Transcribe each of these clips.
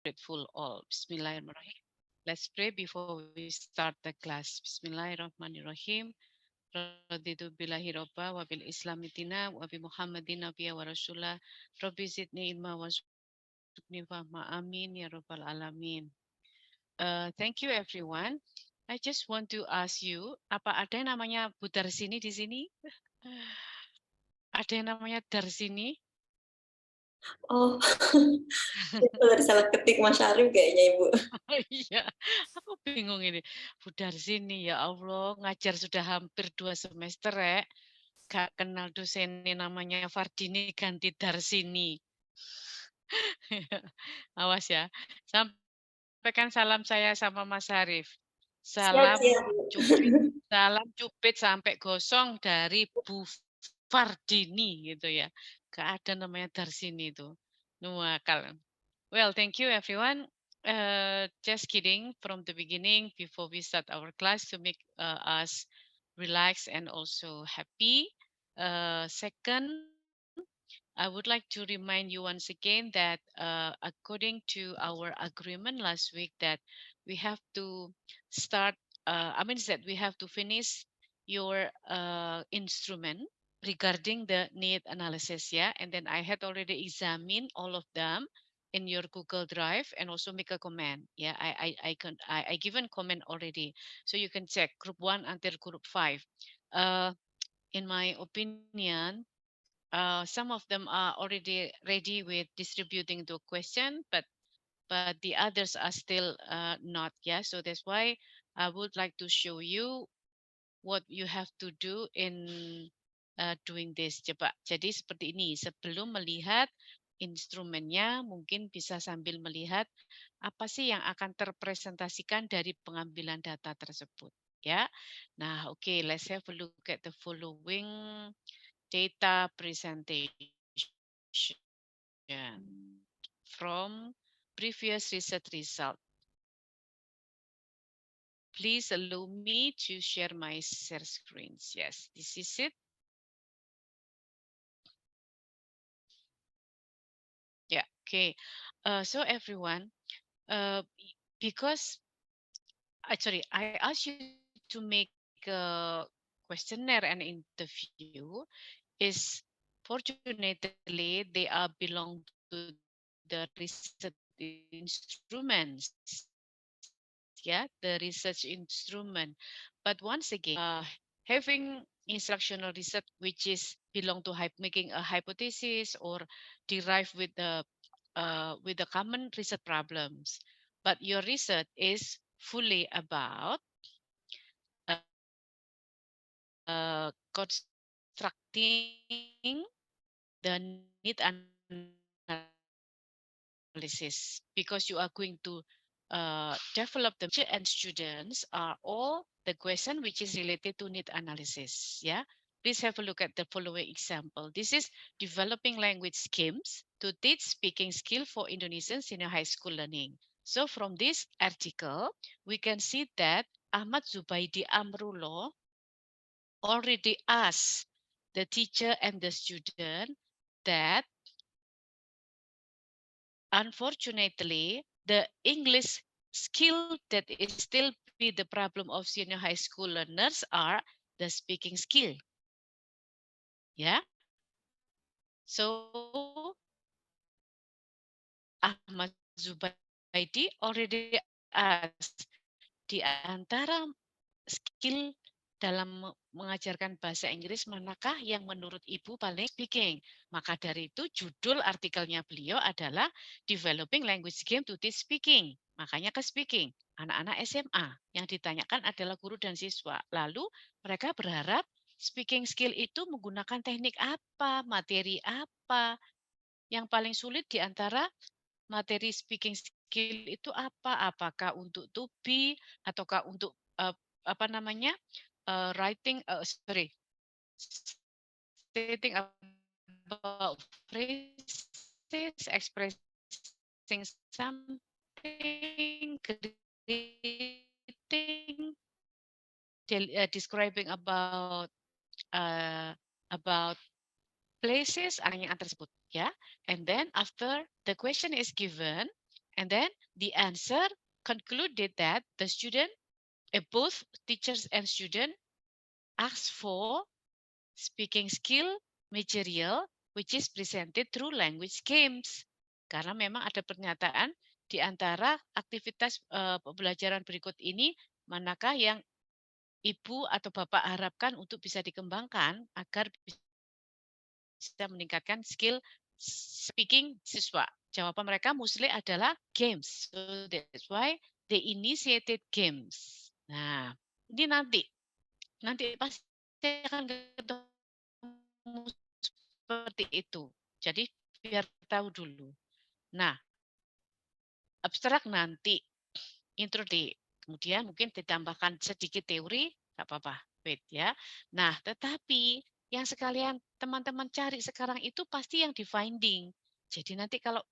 grateful all. Bismillahirrahmanirrahim. Let's pray before we start the class. Bismillahirrahmanirrahim. Raditu billahi robba wa bil islami dina wa bi muhammadin nabiyya wa rasulah. Rabbi zidni ilma wa zukni fahma. Amin ya rabbal alamin. Thank you everyone. I just want to ask you, apa ada yang namanya Bu Darsini di sini? Ada yang namanya Darsini? Oh, dari salah ketik Mas Syarif kayaknya Ibu. Iya, aku bingung ini. Bu Darsini, ya Allah, ngajar sudah hampir 2 semester ya. Gak kenal dosen ini namanya Fardini ganti Darsini. Awas ya. Sampaikan salam saya sama Mas Harif. Siap, siap, Salam Bu. cupit, salam cupit sampai gosong dari Bu Fardini gitu ya. Gak ada namanya Darsini itu. Nuakal. Well, thank you everyone. Just kidding from the beginning before we start our class to make us relax and also happy. Second, I would like to remind you once again that according to our agreement last week that we have to start, that we have to finish your instrument regarding the need analysis, yeah. And then I had already examined all of them in your Google Drive and also make a comment. Yeah, I given comment already, so you can check group 1 until group 5. Uh, in my opinion, some of them are already ready with distributing the question, but the others are still not. Yeah, so that's why I would like to show you what you have to do in doing this. Coba, jadi seperti ini. Sebelum melihat instrumennya, mungkin bisa sambil melihat apa sih yang akan terpresentasikan dari pengambilan data tersebut. Ya, nah oke, let's have a look at the following data presentation from previous research result. Please allow me to share my share screens. Yes, this is it. Yeah, okay. So everyone, because I asked you to make a questionnaire and interview, is fortunately they are belong to the research instruments, yeah, the research instrument. But once again, having instructional research which is belong to making a hypothesis or derive with the common research problems. But your research is fully about constructing the need analysis, because you are going to develop the teacher and students are all the question which is related to need analysis. Yeah, please have a look at the following example. This is developing language schemes to teach speaking skill for Indonesian senior high school learning. So from this article, we can see that Ahmad Zubaidi Amrullah already asked the teacher and the student that unfortunately the English skill that is still be the problem of senior high school learners are the speaking skill. Yeah, so Ahmad Zubaidi already asked di antara skill dalam mengajarkan bahasa Inggris, manakah yang menurut Ibu paling speaking? Maka dari itu judul artikelnya beliau adalah Developing Language Game to Teach Speaking. Makanya ke speaking. Anak-anak SMA yang ditanyakan adalah guru dan siswa. Lalu mereka berharap speaking skill itu menggunakan teknik apa, materi apa. Yang paling sulit di antara materi speaking skill itu apa? Apakah untuk to be ataukah untuk apa namanya? Writing stating about phrases, expressing something, greeting, describing about places, yang tersebut, ya. And then after the question is given And then the answer concluded that the student, both teachers and student, asked for speaking skill material which is presented through language games. Karena memang ada pernyataan di antara aktivitas pembelajaran berikut ini, manakah yang Ibu atau Bapak harapkan untuk bisa dikembangkan agar bisa meningkatkan skill speaking siswa. Jawaban mereka mostly adalah games. So that's why they initiated games. Nah, ini nanti pasti akan ketemu seperti itu. Jadi biar tahu dulu. Nah, abstrak nanti, intro di kemudian mungkin ditambahkan sedikit teori, nggak apa-apa, wait ya. Nah, tetapi yang sekalian teman-teman cari sekarang itu pasti yang di finding. Jadi nanti kalau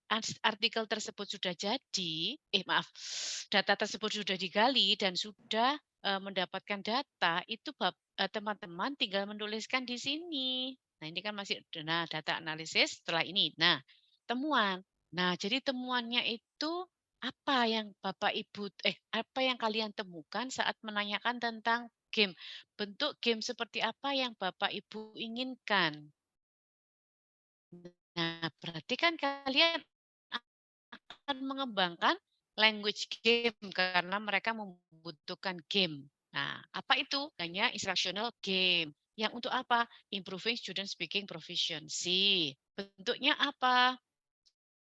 artikel tersebut sudah jadi, maaf, data tersebut sudah digali dan sudah mendapatkan data, itu teman-teman tinggal menuliskan di sini. Nah, ini kan masih data analisis setelah ini. Nah, temuan. Nah, jadi temuannya itu apa yang Bapak Ibu apa yang kalian temukan saat menanyakan tentang game? Bentuk game seperti apa yang Bapak Ibu inginkan? Nah, berarti kan kalian akan mengembangkan language game karena mereka membutuhkan game. Nah, apa itu? Hanya instructional game. Yang untuk apa? Improving student speaking proficiency. Bentuknya apa?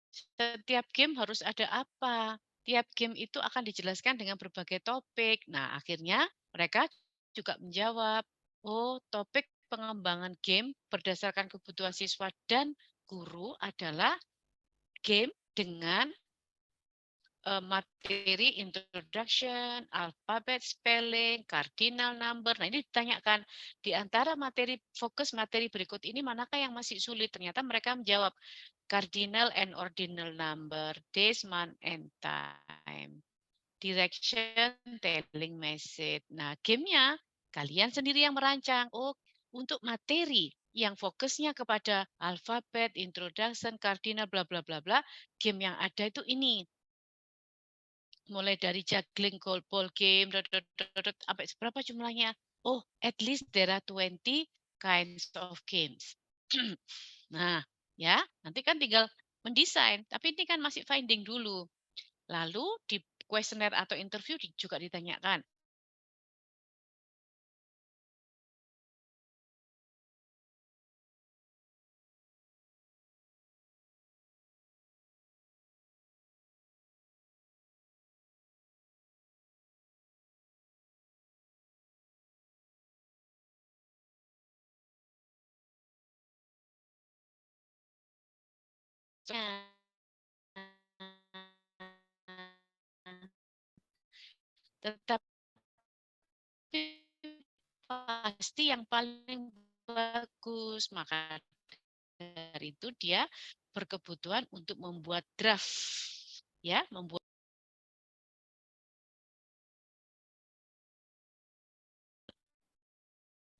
Setiap game harus ada apa? Tiap game itu akan dijelaskan dengan berbagai topik. Nah, akhirnya mereka juga menjawab, oh, topik pengembangan game berdasarkan kebutuhan siswa dan guru adalah game dengan materi introduction, alphabet spelling, cardinal number. Nah, ini ditanyakan di antara fokus materi berikut ini manakah yang masih sulit? Ternyata mereka menjawab cardinal and ordinal number, days, month, and time. Direction, telling message. Nah, gamenya kalian sendiri yang merancang. Oh, untuk materi yang fokusnya kepada alfabet, introduction, cardinal, bla bla bla bla, game yang ada itu ini. Mulai dari juggling, ball game, sampai berapa jumlahnya? Oh, at least there are 20 kinds of games. Nah, ya, nanti kan tinggal mendesain, tapi ini kan masih finding dulu. Lalu di kuesioner atau interview juga ditanyakan. Tetapi pasti yang paling bagus, maka dari itu dia berkebutuhan untuk membuat draft, ya, membuat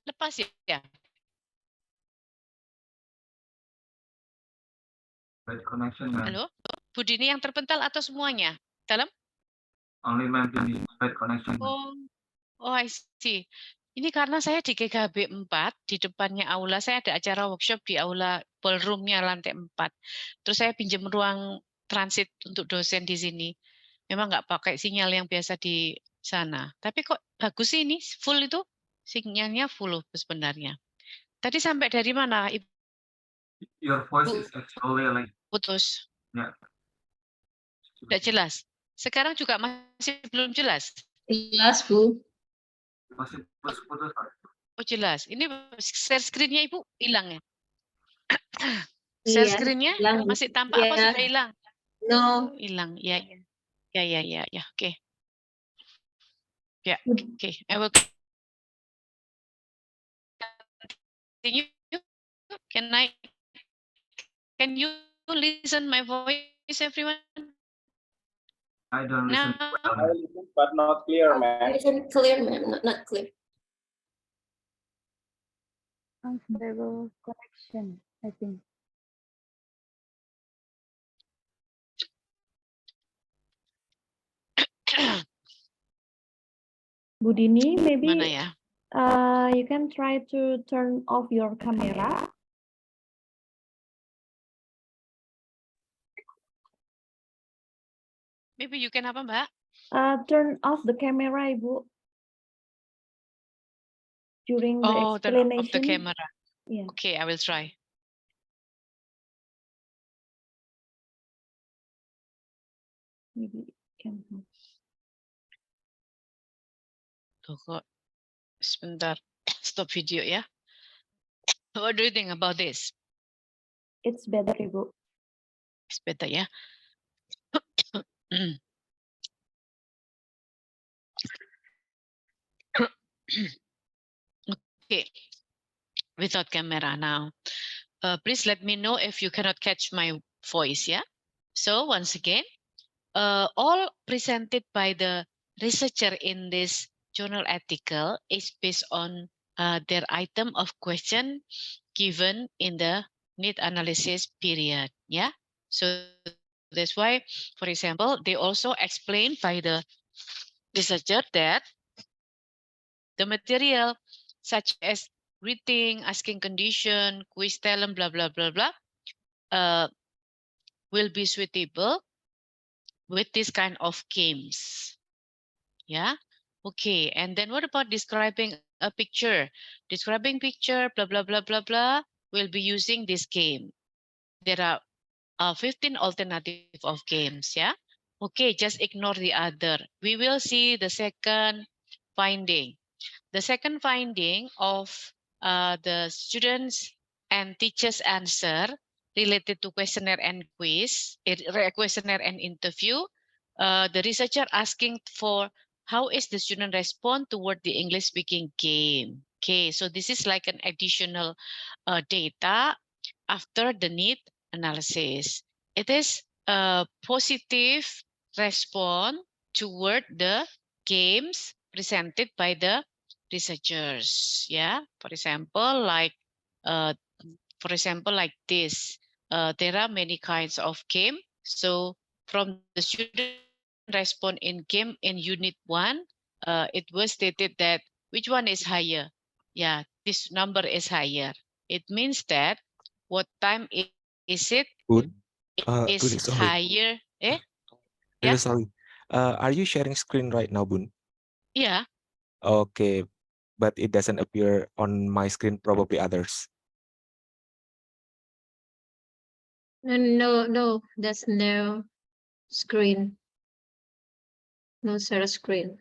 lepas ya. Halo, Bu Dini yang terpental atau semuanya? Dalam? Only maintain bad connection. Oh, I see. Ini karena saya di GKB 4, di depannya aula, saya ada acara workshop di aula ballroom-nya lantai 4. Terus saya pinjam ruang transit untuk dosen di sini. Memang nggak pakai sinyal yang biasa di sana. Tapi kok bagus sih ini, full itu. Sinyalnya full sebenarnya. Tadi sampai dari mana, Ibu? Your voice is actually like... Putus. Ya. Tidak jelas. Sekarang juga masih belum jelas. Jelas, Bu. Masih putus-putus. Oh, jelas. Ini share screen-nya Ibu hilang ya? Share Iya, screen-nya hilang. masih tampak apa Iya. sudah hilang? No. Hilang. Ya, ya. Oke. Ya, oke. I will continue. Can you listen my voice, everyone? I don't listen. I listen, but not clear, man. Listen clear, ma'am. Not clear. Unstable connection, I think. Budini, maybe Mana ya? you can try to turn off your camera. Maybe you can apa, Mbak? Turn off the camera, Ibu. During the Oh, turn off the explanation. camera. Yeah, Okay, I will try. maybe it can help. Tuh kok sebentar. Stop video ya. What do you think about this? It's better, Ibu. It's better ya. Okay, without camera now. Please let me know if you cannot catch my voice, yeah? So once again, all presented by the researcher in this journal article is based on their item of question given in the need analysis period, yeah? So that's why, for example, they also explain by the researcher that the material such as reading, asking condition, quiz talent, blah, blah, blah, blah, will be suitable with this kind of games. Yeah. Okay. And then what about describing a picture? Describing picture, blah, blah, blah, blah, blah, will be using this game. There are 15 alternative of games. Yeah. Okay. Just ignore the other. We will see the second finding. The second finding of the students and teachers' answer related to questionnaire and quiz, questionnaire and interview, the researcher asking for how is the student respond toward the English speaking game. Okay, so this is like an additional data after the need analysis. It is a positive response toward the games presented by the researchers. Yeah, for example, like this. There are many kinds of game. So from the student respond in game in unit 1, it was stated that which one is higher? Yeah, this number is higher. It means that what time is it? Good. Is Good, sorry. higher. Really Yeah. sorry. Are you sharing screen right now, Bun? Yeah. Okay, but it doesn't appear on my screen, probably others. No, there's no screen. No share screen.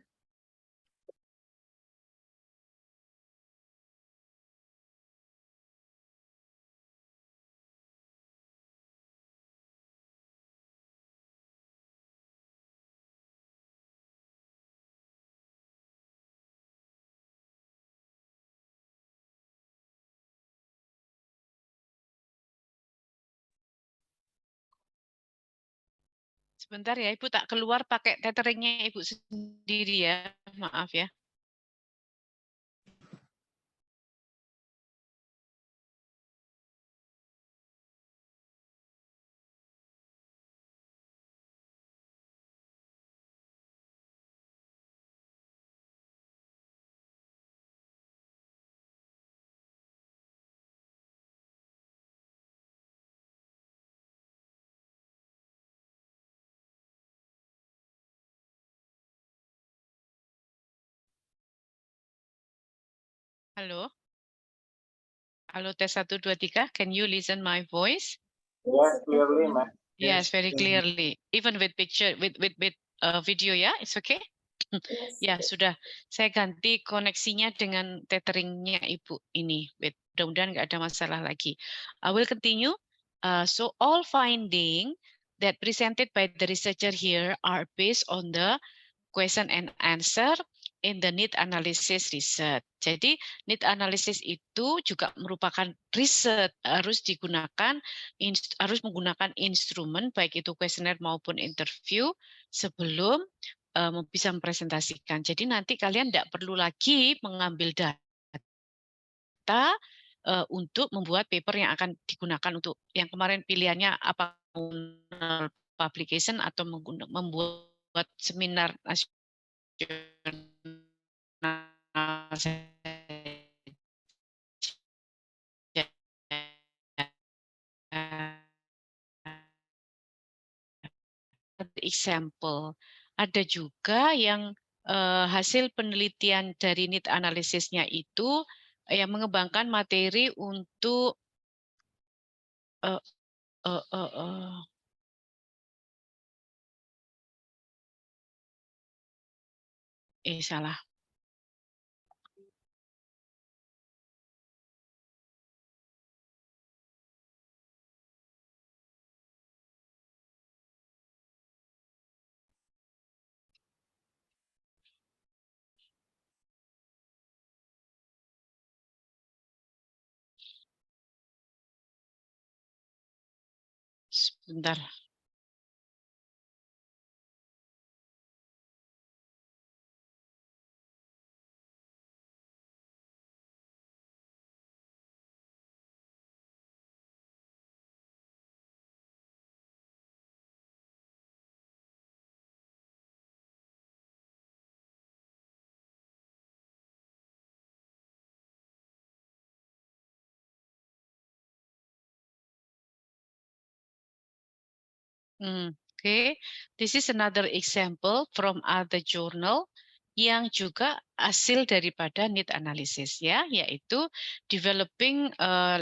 Sebentar ya, Ibu tak keluar pakai tetheringnya Ibu sendiri ya. Maaf ya. Halo. Halo tes 1 2 3. Can you listen my voice? Yes, clearly, ma'am. Yes, very clearly. Even with picture, with video ya, it's okay. Yes. Ya sudah, saya ganti koneksinya dengan tetheringnya Ibu ini. Mudah-mudahan nggak ada masalah lagi. I will continue. So all finding that presented by the researcher here are based on the question and answer in the need analysis research. Jadi need analysis itu juga merupakan riset, harus menggunakan instrumen baik itu kuesioner maupun interview sebelum bisa mempresentasikan. Jadi nanti kalian tidak perlu lagi mengambil data untuk membuat paper yang akan digunakan untuk yang kemarin pilihannya apa publication atau membuat seminar nasional Example. Ada juga yang hasil penelitian dari need analisisnya itu yang mengembangkan materi untuk salah. Sebentar. Okay, this is another example from other journal yang juga hasil daripada need analysis ya, yaitu developing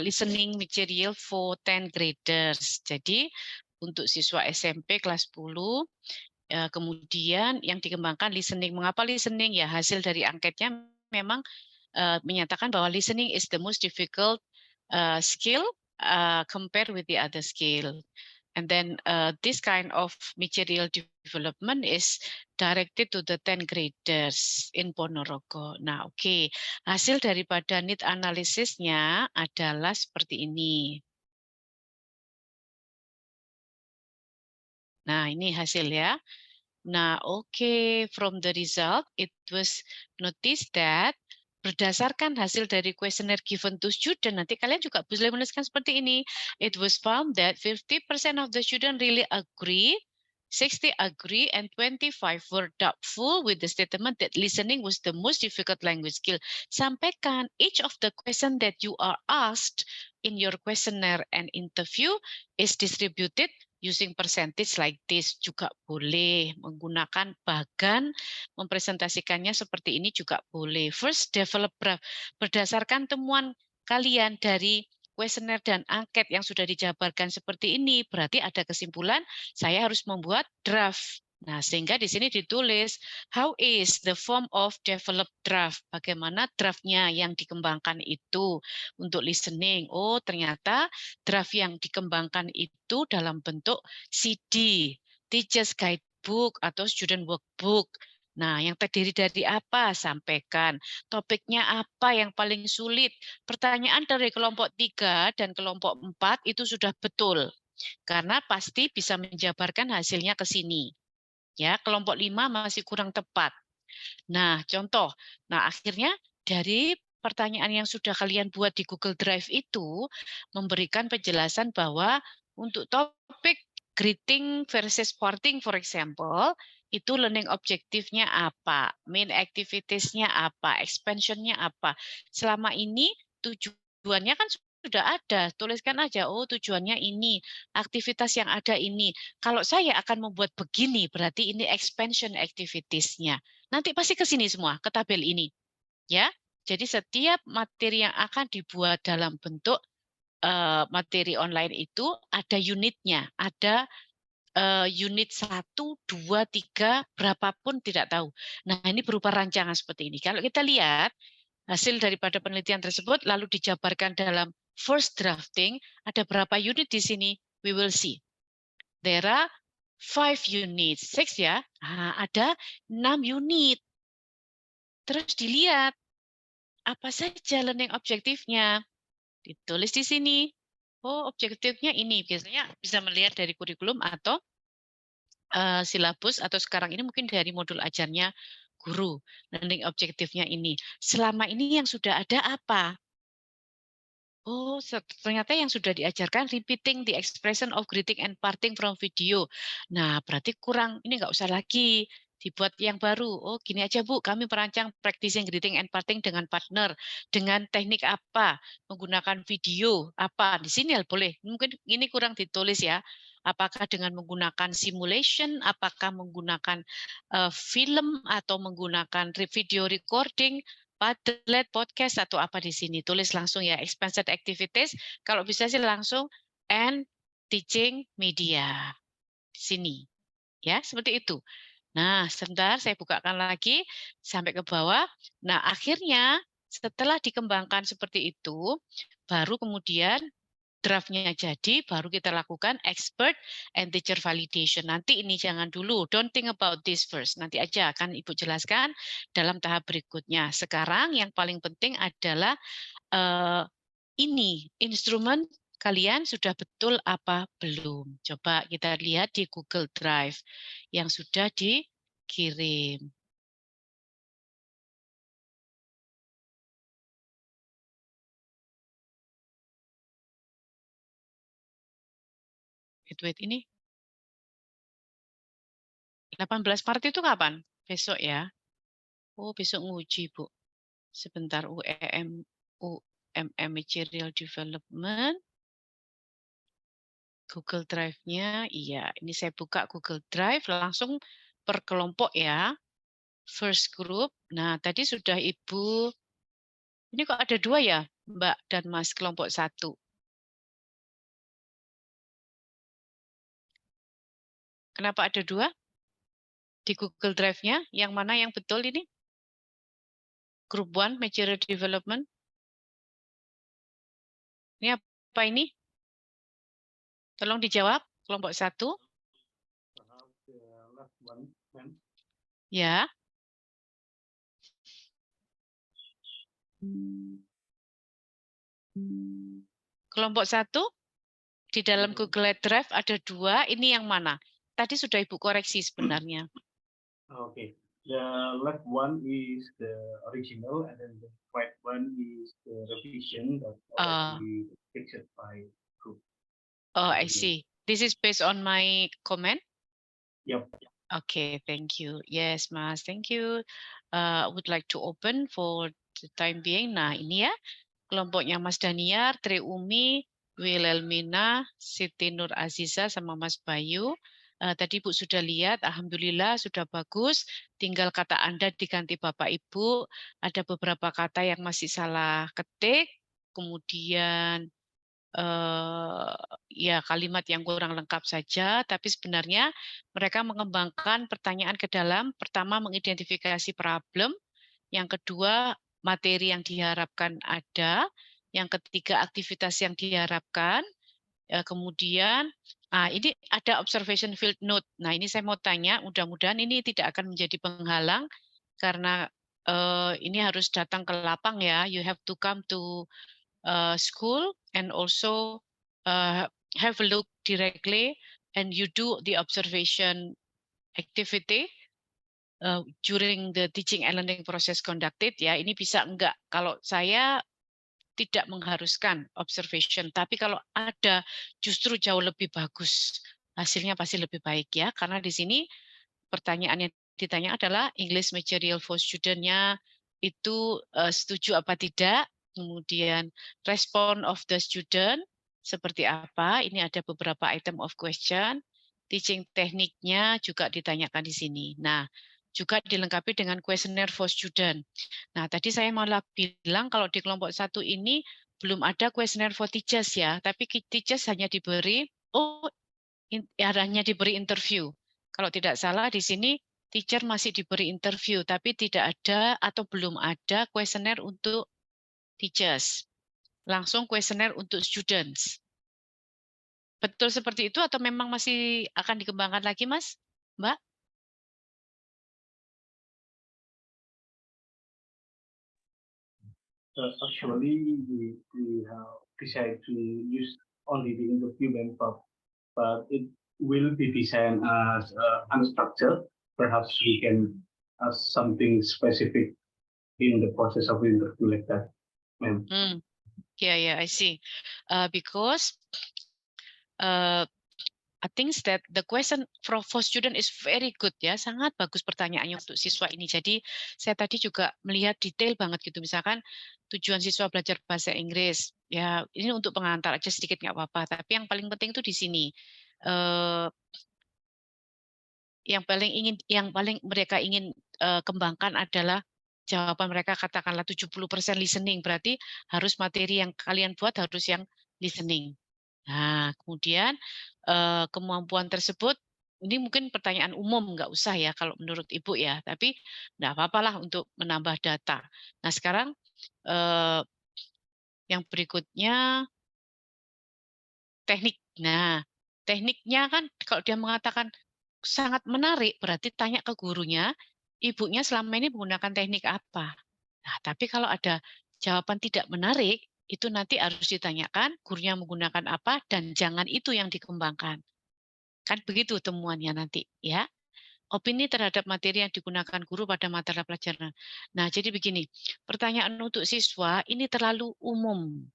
listening material for 10 graders. Jadi untuk siswa SMP kelas 10, kemudian yang dikembangkan listening. Mengapa listening? Ya hasil dari angketnya memang menyatakan bahwa listening is the most difficult skill compared with the other skill. And then this kind of material development is directed to the 10 graders in Ponorogo. Nah, oke. Hasil daripada need analisisnya adalah seperti ini. Nah, ini hasil ya. Nah, oke. From the result, it was noticed that berdasarkan hasil dari kuesioner given to student, nanti kalian juga boleh menuliskan seperti ini. It was found that 50% of the student really agree, 60 agree, and 25 were doubtful with the statement that listening was the most difficult language skill. Sampaikan each of the question that you are asked in your questionnaire and interview is distributed using percentage like this. Juga boleh menggunakan bagan, mempresentasikannya seperti ini juga boleh. First, develop draft. Berdasarkan temuan kalian dari kuesioner dan angket yang sudah dijabarkan seperti ini, berarti ada kesimpulan saya harus membuat draft. Nah, sehingga di sini ditulis how is the form of developed draft? Bagaimana draftnya yang dikembangkan itu untuk listening? Oh, ternyata draft yang dikembangkan itu dalam bentuk CD, Teacher's Guidebook atau Student Workbook. Nah, yang terdiri dari apa? Sampaikan. Topiknya apa yang paling sulit? Pertanyaan dari kelompok 3 dan kelompok 4 itu sudah betul. Karena pasti bisa menjabarkan hasilnya ke sini. Ya, kelompok 5 masih kurang tepat. Nah, contoh. Nah, akhirnya dari pertanyaan yang sudah kalian buat di Google Drive itu memberikan penjelasan bahwa untuk topik greeting versus parting, for example, itu learning objektifnya apa, main activities-nya apa, expansion-nya apa. Selama ini tujuannya kan sudah ada, tuliskan aja, oh tujuannya ini, aktivitas yang ada ini. Kalau saya akan membuat begini, berarti ini expansion activities-nya. Nanti pasti ke sini semua, ke tabel ini. Ya, jadi setiap materi yang akan dibuat dalam bentuk materi online itu ada unitnya, ada unit 1, 2, 3, berapapun tidak tahu. Nah, ini berupa rancangan seperti ini. Kalau kita lihat hasil daripada penelitian tersebut lalu dijabarkan dalam first drafting, ada berapa unit di sini? We will see. There are 5 units, 6 ya. Nah, ada 6 unit. Terus dilihat apa saja learning objektifnya. Ditulis di sini. Oh, objektifnya ini. Biasanya bisa melihat dari kurikulum atau silabus, atau sekarang ini mungkin dari modul ajarnya guru. Learning objektifnya ini. Selama ini yang sudah ada apa? Oh, ternyata yang sudah diajarkan repeating the expression of greeting and parting from video. Nah, berarti kurang, ini nggak usah lagi dibuat yang baru. Oh, gini aja Bu, kami merancang practicing greeting and parting dengan partner dengan teknik apa, menggunakan video apa. Di sini boleh. Mungkin ini kurang ditulis ya. Apakah dengan menggunakan simulation, apakah menggunakan film atau menggunakan video recording, Padlet, podcast atau apa di sini. Tulis langsung ya, expansion activities. Kalau bisa sih langsung and teaching media. Di sini. Ya, seperti itu. Nah, sebentar saya bukakan lagi sampai ke bawah. Nah, akhirnya setelah dikembangkan seperti itu, baru kemudian draftnya jadi, baru kita lakukan expert and teacher validation. Nanti ini jangan dulu, don't think about this first. Nanti aja akan Ibu jelaskan dalam tahap berikutnya. Sekarang yang paling penting adalah ini, instrumen kalian sudah betul apa belum? Coba kita lihat di Google Drive yang sudah dikirim. Wait, ini 18 Maret itu kapan? Besok ya? Oh, besok nguji, Bu. Sebentar, UMM Material Development. Google Drive-nya, iya. Ini saya buka Google Drive, langsung per kelompok ya. First group. Nah, tadi sudah Ibu, ini kok ada 2 ya, Mbak dan Mas, kelompok 1. Kenapa ada 2? Di Google Drive-nya, yang mana yang betul ini? Group 1, Material Development. Ini apa ini? Tolong dijawab, kelompok 1. Ya. Kelompok 1, di dalam Google Drive ada 2, ini yang mana? Tadi sudah Ibu koreksi sebenarnya. Okay. The left one is the original, and then the right one is the revision that already fixed by group. Oh, I see. This is based on my comment? Yep. Okay, thank you. Yes, Mas, thank you. I would like to open for the time being. Nah, ini ya, kelompoknya Mas Daniar, Tri Umi, Wilhelmina, Siti Nur Aziza, sama Mas Bayu. Tadi Ibu sudah lihat, Alhamdulillah sudah bagus. Tinggal kata Anda diganti Bapak Ibu. Ada beberapa kata yang masih salah ketik. Kemudian ya kalimat yang kurang lengkap saja. Tapi sebenarnya mereka mengembangkan pertanyaan ke dalam. Pertama, mengidentifikasi problem. Yang kedua, materi yang diharapkan ada. Yang ketiga, aktivitas yang diharapkan. Kemudian, ini ada observation field note. Nah, ini saya mau tanya, mudah-mudahan ini tidak akan menjadi penghalang, karena ini harus datang ke lapang ya. You have to come to school and also have a look directly and you do the observation activity during the teaching and learning process conducted ya. Ini bisa enggak? Kalau saya tidak mengharuskan observation, tapi kalau ada justru jauh lebih bagus, hasilnya pasti lebih baik ya, karena di sini pertanyaan yang ditanya adalah English material for student-nya itu setuju apa tidak, kemudian respon of the student seperti apa, ini ada beberapa item of question, teaching tekniknya juga ditanyakan di sini. Nah, juga dilengkapi dengan questionnaire for student. Nah, tadi saya malah bilang kalau di kelompok 1 ini belum ada questionnaire for teachers ya, tapi teachers hanya diberi hanya diberi interview. Kalau tidak salah di sini teacher masih diberi interview, tapi tidak ada atau belum ada questionnaire untuk teachers. Langsung questionnaire untuk students. Betul seperti itu atau memang masih akan dikembangkan lagi, Mas? Mbak? Actually, we have decided to use only the interview method, but it will be designed as unstructured. Perhaps we can ask something specific in the process of interview like that, ma'am. Yeah, I see. Because I think that the question for student is very good ya, sangat bagus pertanyaannya untuk siswa ini. Jadi saya tadi juga melihat detail banget gitu, misalkan tujuan siswa belajar bahasa Inggris, ya ini untuk pengantar aja sedikit nggak apa-apa, tapi yang paling penting itu di sini. Yang paling mereka ingin kembangkan adalah jawaban mereka katakanlah 70% listening, berarti harus materi yang kalian buat harus yang listening. Nah, kemudian kemampuan tersebut, ini mungkin pertanyaan umum, nggak usah ya kalau menurut Ibu ya, tapi nggak apa-apalah untuk menambah data. Nah, sekarang yang berikutnya, teknik. Nah, tekniknya kan kalau dia mengatakan sangat menarik, berarti tanya ke gurunya, ibunya selama ini menggunakan teknik apa. Nah, tapi kalau ada jawaban tidak menarik, itu nanti harus ditanyakan gurunya menggunakan apa dan jangan itu yang dikembangkan. Kan begitu temuannya nanti, ya. Opini terhadap materi yang digunakan guru pada materi pelajaran. Nah, jadi begini, pertanyaan untuk siswa ini terlalu umum,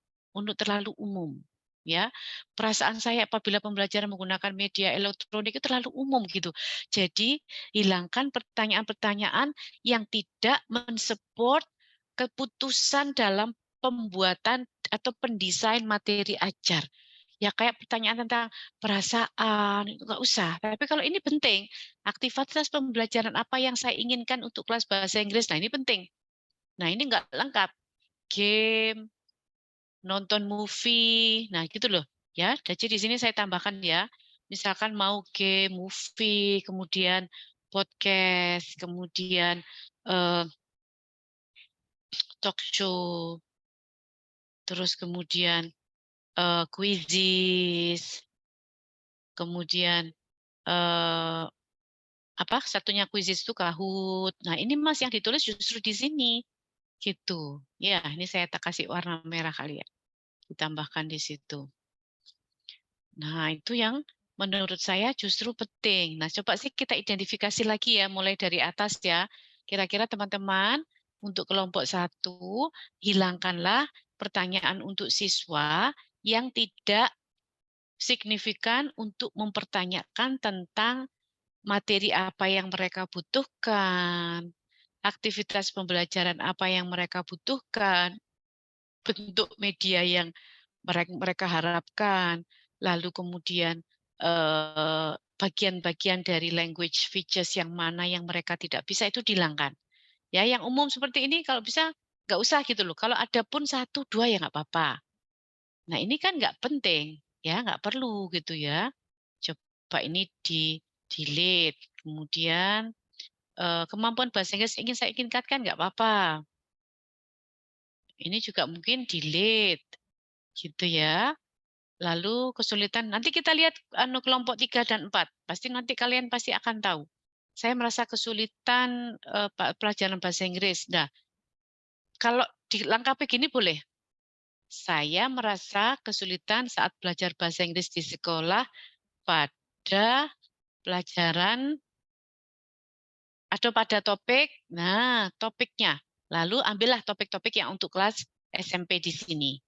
ya. Perasaan saya apabila pembelajaran menggunakan media elektronik itu terlalu umum gitu. Jadi, hilangkan pertanyaan-pertanyaan yang tidak mensupport keputusan dalam pembuatan atau pendesain materi ajar. Ya kayak pertanyaan tentang perasaan, itu nggak usah. Tapi kalau ini penting, aktivitas pembelajaran apa yang saya inginkan untuk kelas bahasa Inggris, nah ini penting. Nah ini nggak lengkap. Game, nonton movie, nah gitu loh. Ya, jadi di sini saya tambahkan ya, misalkan mau game, movie, kemudian podcast, kemudian talk show, terus kemudian quizzes, kemudian apa satunya quizzes itu Kahoot. Nah, ini Mas yang ditulis justru di sini. Gitu. Ya, ini saya tak kasih warna merah kali ya. Ditambahkan di situ. Nah, itu yang menurut saya justru penting. Nah, coba sih kita identifikasi lagi ya, mulai dari atas ya. Kira-kira teman-teman untuk kelompok 1, hilangkanlah pertanyaan untuk siswa yang tidak signifikan untuk mempertanyakan tentang materi apa yang mereka butuhkan, aktivitas pembelajaran apa yang mereka butuhkan, bentuk media yang mereka harapkan, lalu kemudian bagian-bagian dari language features yang mana yang mereka tidak bisa itu dihilangkan. Ya, yang umum seperti ini kalau bisa nggak usah gitu loh. Kalau ada pun 1, 2 ya nggak apa-apa. Nah ini kan nggak penting, ya nggak perlu gitu ya. Coba ini di delete, kemudian kemampuan bahasa Inggris ingin saya tingkatkan nggak apa-apa. Ini juga mungkin delete, gitu ya. Lalu kesulitan, nanti kita lihat kelompok 3 dan 4. Pasti nanti kalian pasti akan tahu. Saya merasa kesulitan pelajaran bahasa Inggris. Nah, kalau dilengkapi gini boleh. Saya merasa kesulitan saat belajar bahasa Inggris di sekolah pada pelajaran atau pada topik, nah topiknya. Lalu ambillah topik-topik yang untuk kelas SMP di sini.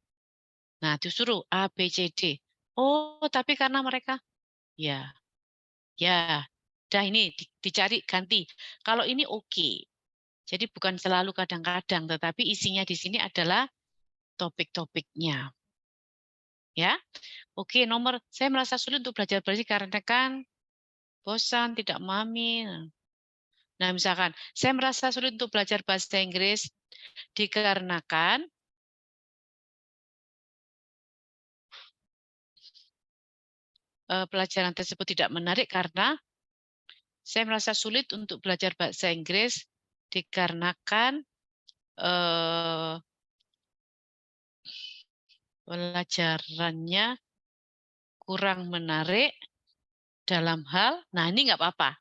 Nah, disuruh A, B, C, D. Oh, tapi karena mereka, ya, dah ini dicari ganti. Kalau ini oke. Jadi bukan selalu kadang-kadang, tetapi isinya di sini adalah topik-topiknya. Ya, oke. Nomor, saya merasa sulit untuk belajar bahasa karena kan bosan, tidak memahami. Nah, misalkan, saya merasa sulit untuk belajar bahasa Inggris dikarenakan pelajaran tersebut tidak menarik karena saya merasa sulit untuk belajar bahasa Inggris dikarenakan pelajarannya kurang menarik dalam hal, nah ini nggak apa-apa.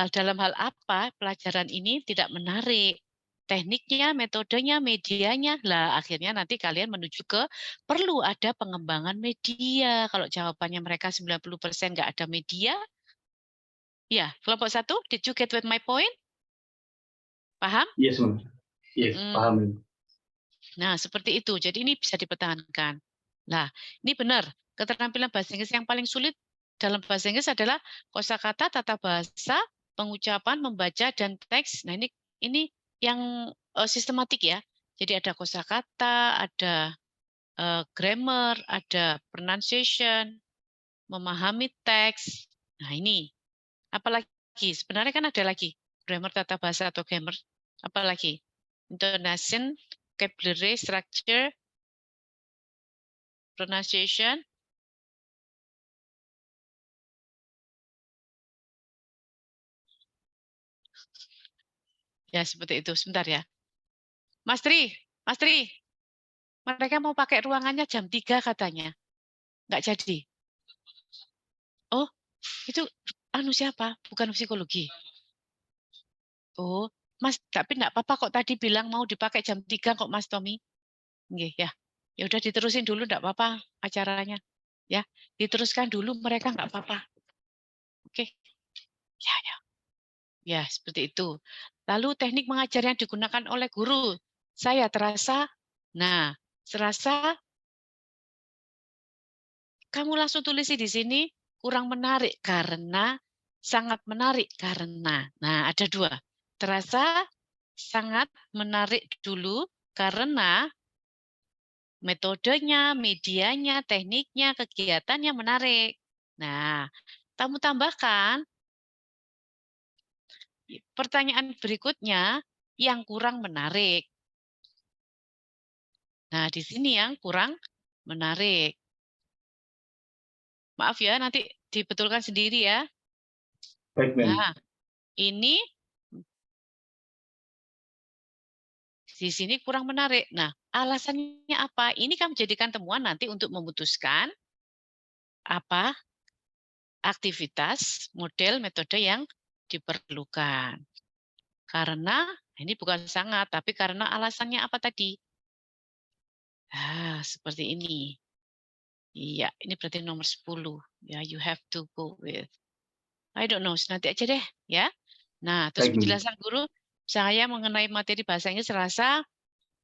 Dalam hal apa pelajaran ini tidak menarik? Tekniknya, metodenya, medianya, lah akhirnya nanti kalian menuju ke perlu ada pengembangan media. Kalau jawabannya mereka 90% nggak ada media, ya kelompok 1, did you get with my point? Paham? Yes, Ma'am. Yes, paham. Nah, seperti itu. Jadi ini bisa dipertahankan. Nah, ini benar. Keterampilan bahasa Inggris yang paling sulit dalam bahasa Inggris adalah kosakata, tata bahasa, pengucapan, membaca, dan teks. Nah, ini yang sistematik ya. Jadi ada kosakata, ada grammar, ada pronunciation, memahami teks. Nah, ini. Apalagi? Sebenarnya kan ada lagi. Grammar, tata bahasa, atau grammar. Apalagi? Intonation, vocabulary, structure, pronunciation. Ya, seperti itu. Sebentar ya. Mas Tri, mereka mau pakai ruangannya jam 3 katanya. Nggak jadi. Oh, itu anu siapa? Bukan psikologi. Oh, Mas, tapi enggak apa-apa kok tadi bilang mau dipakai jam 3 kok Mas Tommy. Nggih, ya. Ya udah diterusin dulu enggak apa-apa acaranya. Ya, diteruskan dulu mereka enggak apa-apa. Oke. Ya, ya. Ya, seperti itu. Lalu teknik mengajar yang digunakan oleh guru. Saya terasa, nah, serasa kamu langsung tulis di sini kurang menarik karena, sangat menarik karena. Nah, ada 2. Terasa sangat menarik dulu karena metodenya, medianya, tekniknya, kegiatannya menarik. Nah, kamu tambahkan pertanyaan berikutnya yang kurang menarik. Nah, di sini yang kurang menarik. Maaf ya, nanti dibetulkan sendiri ya. Baik, ma'am. Nah, ini di sini kurang menarik. Nah, alasannya apa? Ini kan menjadikan temuan nanti untuk memutuskan apa aktivitas, model, metode yang diperlukan. Karena ini bukan sangat, tapi karena alasannya apa tadi? Seperti ini. Iya, ini berarti nomor 10. Ya, you have to go with. I don't know, nanti aja deh, ya. Nah, terus Baik, ma'am. penjelasan guru saya mengenai materi bahasa Inggris serasa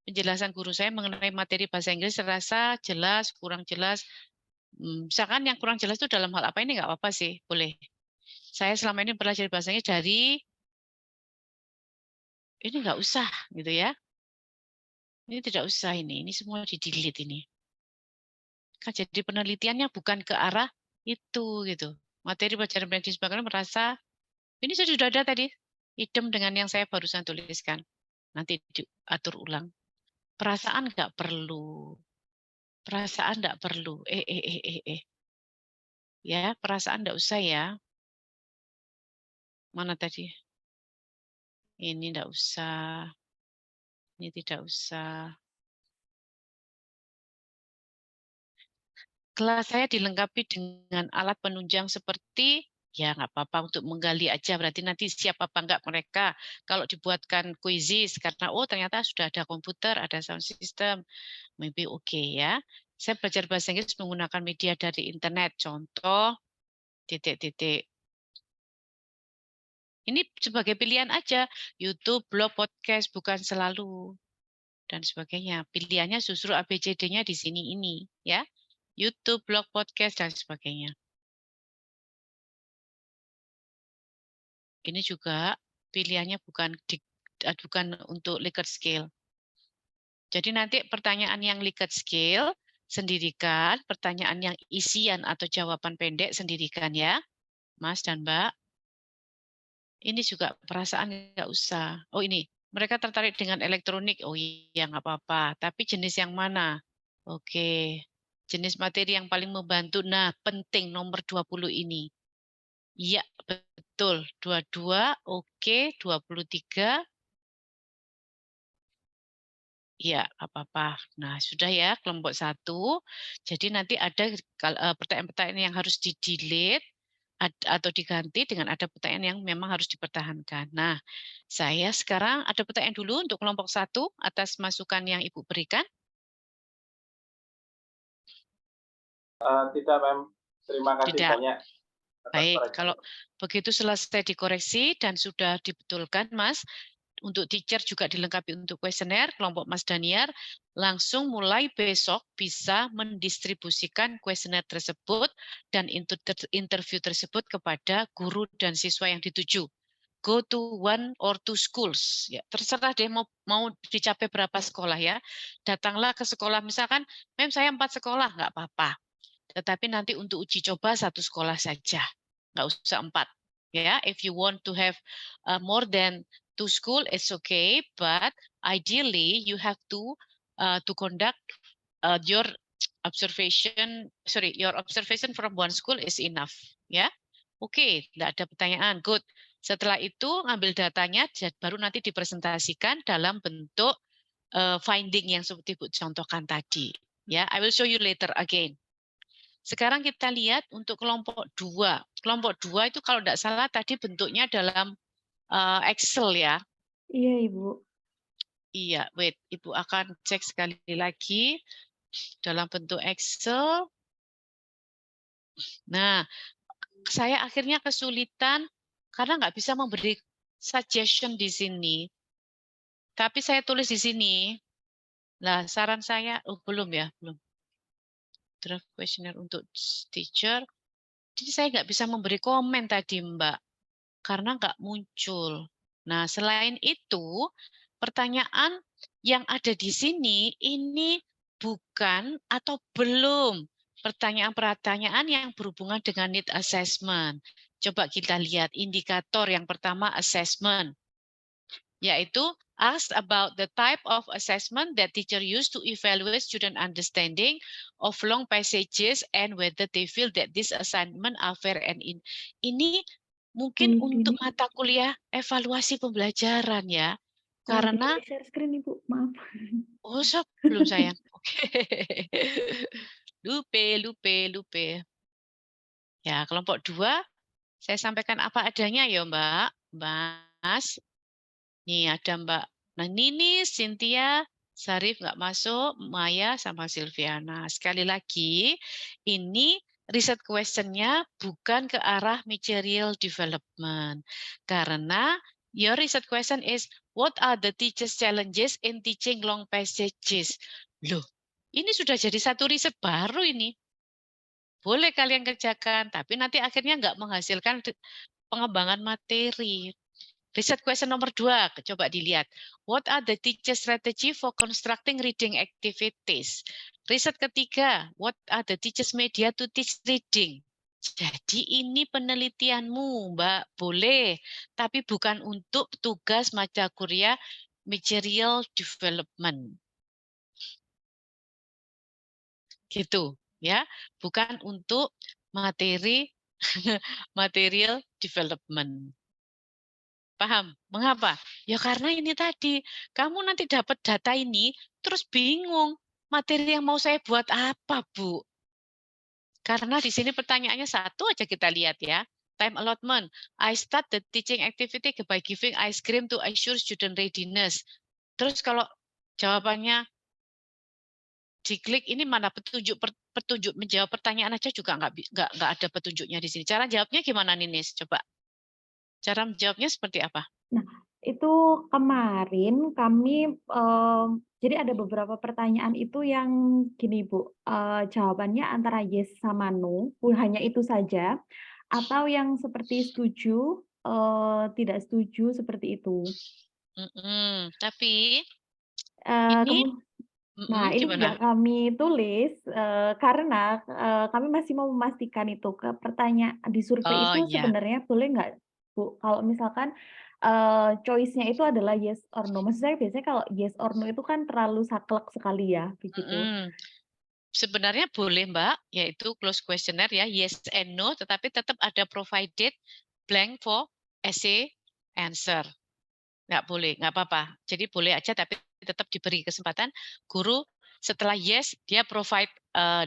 penjelasan guru saya mengenai materi bahasa Inggris serasa jelas, kurang jelas. Misalkan yang kurang jelas itu dalam hal apa ini nggak apa-apa sih, boleh. Saya selama ini belajar bahasa Inggris dari ini nggak usah gitu ya. Ini tidak usah ini semua di-delete ini. Kan jadi penelitiannya bukan ke arah itu gitu. Materi pelajaran Prancis bahkan merasa ini sudah ada tadi, idem dengan yang saya barusan tuliskan. Nanti diatur ulang. Perasaan nggak perlu. Perasaan nggak perlu. Ya, perasaan nggak usah ya. Mana tadi? Ini nggak usah. Ini tidak usah. Kelas saya dilengkapi dengan alat penunjang seperti, ya nggak apa-apa untuk menggali aja, berarti nanti siap apa enggak mereka. Kalau dibuatkan quizzes, karena ternyata sudah ada komputer, ada sound system, maybe oke ya. Saya belajar bahasa Inggris menggunakan media dari internet, contoh, titik-titik. Ini sebagai pilihan aja, YouTube, blog, podcast, bukan selalu. Dan sebagainya. Pilihannya justru ABCD-nya di sini ini, ya. YouTube, blog, podcast, dan sebagainya. Ini juga pilihannya bukan untuk Likert scale. Jadi nanti pertanyaan yang Likert scale sendirikan, pertanyaan yang isian atau jawaban pendek sendirikan ya, Mas dan Mbak. Ini juga perasaan nggak usah. Oh ini, mereka tertarik dengan elektronik. Oh iya nggak apa-apa. Tapi jenis yang mana? Oke. Jenis materi yang paling membantu. Nah, penting nomor 20 ini. Iya, betul. 22, oke. 23. Iya, apa-apa. Nah, sudah ya kelompok 1. Jadi nanti ada pertanyaan-pertanyaan yang harus di-delete atau diganti dengan ada pertanyaan yang memang harus dipertahankan. Nah, saya sekarang ada pertanyaan dulu untuk kelompok 1 atas masukan yang Ibu berikan. Tidak, Ma'am. Terima kasih Tidak. banyak. Baik, kalau begitu selesai dikoreksi dan sudah dibetulkan, Mas, untuk teacher juga dilengkapi untuk kuesioner, kelompok Mas Daniar langsung mulai besok bisa mendistribusikan kuesioner tersebut dan interview tersebut kepada guru dan siswa yang dituju. Go to 1 or 2 schools. Ya, terserah deh mau dicapai berapa sekolah ya. Datanglah ke sekolah, misalkan, Mem saya 4 sekolah, nggak apa-apa. Tetapi nanti untuk uji coba 1 sekolah saja, nggak usah 4. Ya, if you want to have more than 2 school, it's okay. But ideally you have to conduct your observation from 1 school is enough. Ya, oke, nggak ada pertanyaan. Good. Setelah itu ngambil datanya, baru nanti dipresentasikan dalam bentuk finding yang seperti Bu contohkan tadi. Ya, I will show you later again. Sekarang kita lihat untuk kelompok 2. Kelompok 2 itu kalau tidak salah tadi bentuknya dalam Excel ya. Iya, Ibu. Iya, wait, Ibu akan cek sekali lagi dalam bentuk Excel. Nah, saya akhirnya kesulitan karena nggak bisa memberi suggestion di sini. Tapi saya tulis di sini. Nah, saran saya, belum ya, belum. Draft questionnaire untuk teacher. Jadi saya nggak bisa memberi komen tadi, Mbak, karena nggak muncul. Nah, selain itu, pertanyaan yang ada di sini ini bukan atau belum pertanyaan-pertanyaan yang berhubungan dengan need assessment. Coba kita lihat indikator yang pertama assessment, yaitu ask about the type of assessment that teacher use to evaluate student understanding of long passages and whether they feel that this assignment are fair and ini mungkin untuk mata kuliah evaluasi pembelajaran ya. Karena share screen Ibu, maaf. Oh, belum sayang. Oke. Lupe. Ya, kelompok 2 saya sampaikan apa adanya ya, Mbak. Mas. Nih ada Mbak Nini, Cynthia, Sarif nggak masuk, Maya sama Silviana. Sekali lagi, ini riset question-nya bukan ke arah material development. Karena your research question is, what are the teachers' challenges in teaching long passages? Loh, ini sudah jadi satu riset baru ini. Boleh kalian kerjakan, tapi nanti akhirnya nggak menghasilkan pengembangan materi. Riset question nomor 2, coba dilihat. What are the teacher strategy for constructing reading activities? Riset ketiga, what are the teachers media to teach reading? Jadi ini penelitianmu, Mbak, boleh. Tapi bukan untuk tugas mata kuliah material development. Gitu, ya. Bukan untuk materi material development. Paham? Mengapa? Ya karena ini tadi, kamu nanti dapat data ini, terus bingung, materi yang mau saya buat apa, Bu? Karena di sini pertanyaannya satu aja kita lihat ya. Time allotment. I start the teaching activity by giving ice cream to assure student readiness. Terus kalau jawabannya diklik ini mana petunjuk menjawab pertanyaan aja juga nggak ada petunjuknya di sini. Cara jawabnya gimana, Ninis? Coba. Cara menjawabnya seperti apa? Nah, itu kemarin kami jadi ada beberapa pertanyaan itu yang gini Bu, jawabannya antara yes sama no, hanya itu saja, atau yang seperti setuju, tidak setuju seperti itu. Tapi ini Nah, ini gimana? tidak kami tulis karena kami masih mau memastikan itu ke pertanyaan di survei itu Ya. sebenarnya boleh nggak Bu, kalau misalkan choice-nya itu adalah yes or no. Maksud saya biasanya kalau yes or no itu kan terlalu saklek sekali ya, begitu. Sebenarnya boleh Mbak, yaitu close questionnaire ya, yes and no, tetapi tetap ada provided blank for essay answer. Nggak boleh, nggak apa-apa. Jadi boleh aja, tapi tetap diberi kesempatan guru setelah yes, dia provide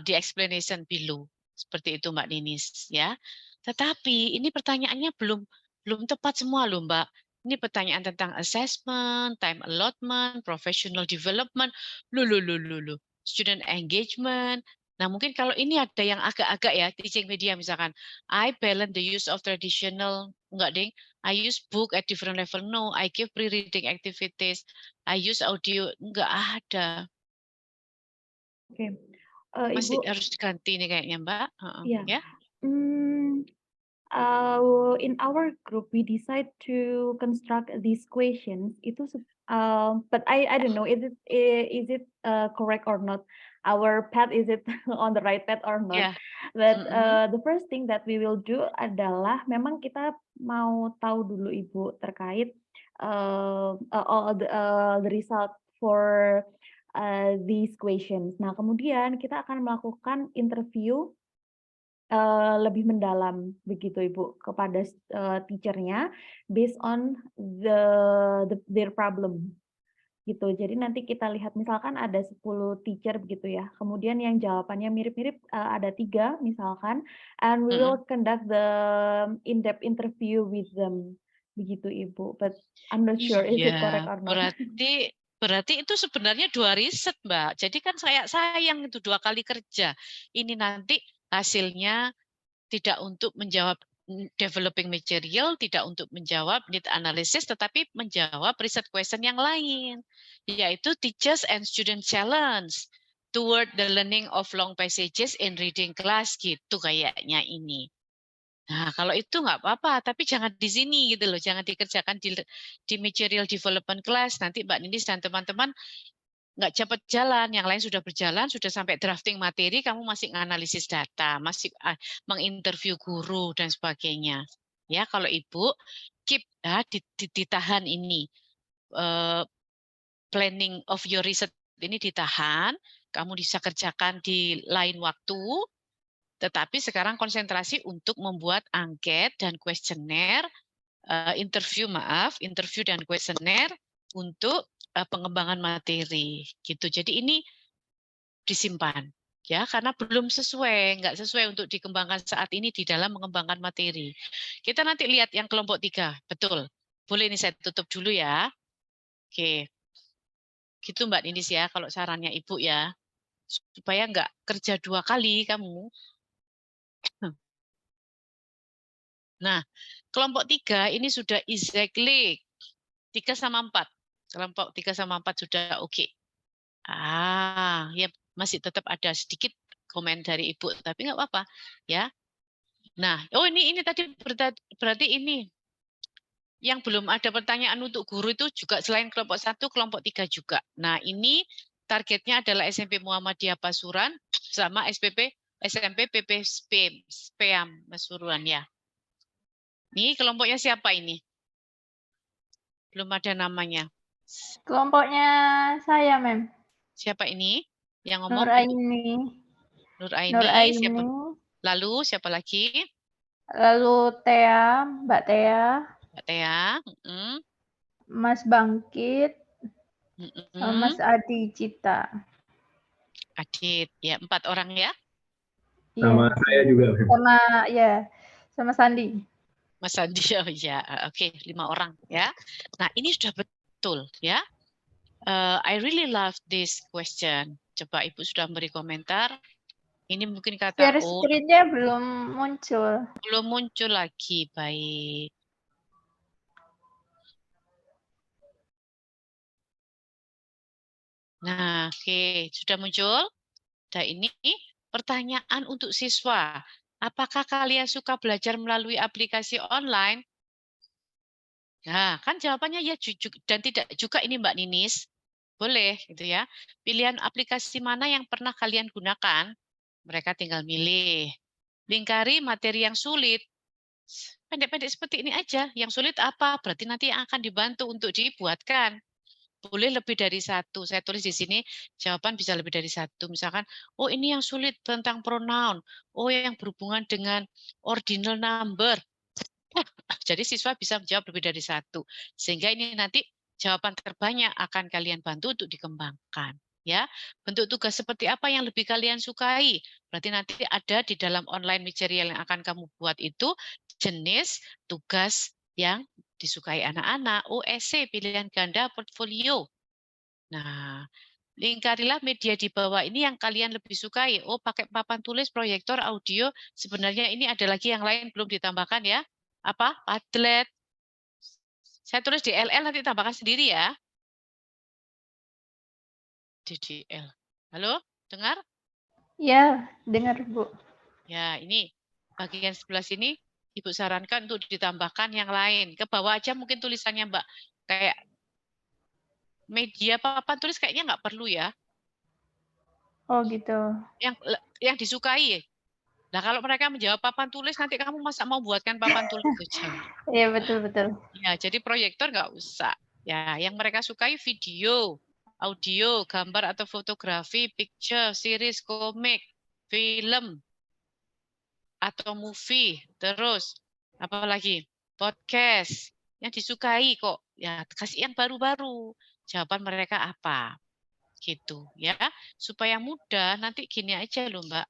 the explanation below. Seperti itu Mbak Ninis ya. Tetapi ini pertanyaannya belum tepat semua loh Mbak. Ini pertanyaan tentang assessment, time allotment, professional development, student engagement, Nah, mungkin kalau ini ada yang agak-agak ya, teaching media misalkan, I balance the use of traditional, enggak ding, I use book at different level. No, I give pre-reading activities. I use audio, enggak ada. Oke. Masih Ibu, harus diganti nih kayaknya, Mbak. Heeh, iya. ya. In our group, we decide to construct these questions. But I don't know, is it correct or not? Our path, is it on the right path or not? Ya. But Mm-mm. the first thing that we will do adalah memang kita mau tahu dulu Ibu terkait all the result for these questions. Nah, kemudian kita akan melakukan interview lebih mendalam begitu Ibu kepada teacher-nya based on their problem gitu. Jadi nanti kita lihat misalkan ada 10 teacher begitu ya. Kemudian yang jawabannya mirip-mirip ada 3 misalkan, and we will conduct the in-depth interview with them. Begitu Ibu. But I'm not sure is it correct Iya, or not. berarti itu sebenarnya 2 riset, Mbak. Jadi kan sayang itu 2 kali kerja. Ini nanti hasilnya tidak untuk menjawab developing material, tidak untuk menjawab need analysis, tetapi menjawab riset question yang lain, yaitu teachers and student challenge toward the learning of long passages in reading class gitu kayaknya ini. Nah, kalau itu nggak apa-apa, tapi jangan di sini gitu loh, jangan dikerjakan di material development class. Nanti Mbak Ninis dan teman-teman nggak cepat jalan, yang lain sudah berjalan, sudah sampai drafting materi, kamu masih menganalisis data, masih menginterview guru dan sebagainya. Ya, kalau Ibu keep ditahan ini planning of your research ini ditahan, kamu bisa kerjakan di lain waktu. Tetapi sekarang konsentrasi untuk membuat angket dan kuesioner, interview dan kuesioner untuk pengembangan materi gitu. Jadi ini disimpan ya karena belum nggak sesuai untuk dikembangkan saat ini di dalam mengembangkan materi. Kita nanti lihat yang kelompok 3, betul. Boleh ini saya tutup dulu ya. Oke. Gitu Mbak Ninis ya kalau sarannya Ibu ya. Supaya nggak kerja 2 kali kamu. Nah, kelompok 3 ini sudah exactly 3 sama 4. Kelompok 3 sama 4 sudah oke. Ya masih tetap ada sedikit komen dari Ibu, tapi nggak apa-apa ya. Nah, ini tadi berarti ini yang belum ada pertanyaan untuk guru itu juga selain kelompok 1, kelompok 3 juga. Nah, ini targetnya adalah SMP Muhammadiyah Pasuruan sama SMP PP SPEAM Pasuruan ya. Ini kelompoknya siapa ini? Belum ada namanya. Kelompoknya saya, Mem. Siapa ini yang ngomong? Nur Aini. Siapa? Lalu siapa lagi? Lalu Mbak Tea. Mbak Tea. Mas Bangkit. Mas Adi Cita. Adit, ya 4 orang ya? Sama saya juga. Sama Sandi. Mas Sandi, oh ya, oke, 5 orang ya. Nah ini sudah betul ya. I really love this question. Coba Ibu sudah memberi komentar. Ini mungkin kata Share screen-nya belum muncul. Belum muncul lagi, baik. Nah, oke, sudah muncul. Nah, ini pertanyaan untuk siswa. Apakah kalian suka belajar melalui aplikasi online? Nah, kan jawabannya ya dan tidak juga ini Mbak Ninis. Boleh gitu ya. Pilihan aplikasi mana yang pernah kalian gunakan? Mereka tinggal milih. Lingkari materi yang sulit. Pendek-pendek seperti ini aja. Yang sulit apa? Berarti nanti yang akan dibantu untuk dibuatkan. Boleh lebih dari 1. Saya tulis di sini jawaban bisa lebih dari 1. Misalkan, oh ini yang sulit tentang pronoun. Oh yang berhubungan dengan ordinal number. Jadi siswa bisa menjawab lebih dari 1. Sehingga ini nanti jawaban terbanyak akan kalian bantu untuk dikembangkan. Ya, bentuk tugas seperti apa yang lebih kalian sukai? Berarti nanti ada di dalam online material yang akan kamu buat itu jenis tugas yang disukai anak-anak, esai, pilihan ganda, portfolio. Nah, Lingkarilah media di bawah ini yang kalian lebih sukai. Oh, pakai papan tulis, proyektor, audio. Sebenarnya ini ada lagi yang lain belum ditambahkan ya. Apa? Padlet. Saya tulis di LL, nanti tambahkan sendiri ya. DDL. Halo, dengar? Ya, dengar Bu. Ya, ini bagian sebelah sini Ibu sarankan untuk ditambahkan yang lain. Ke bawah aja mungkin tulisannya Mbak. Kayak media papan tulis kayaknya nggak perlu ya. Oh gitu. Yang disukai. Nah, kalau mereka menjawab papan tulis, nanti kamu masa mau buatkan papan tulis itu jangan. Iya betul. Ya, jadi proyektor nggak usah. Ya, yang mereka sukai video, audio, gambar atau fotografi, picture, series, komik, film, atau movie. Terus, apa lagi? Podcast. Yang disukai kok. Ya, kasih yang baru-baru. Jawaban mereka apa? Gitu ya. Supaya mudah, nanti gini aja loh Mbak.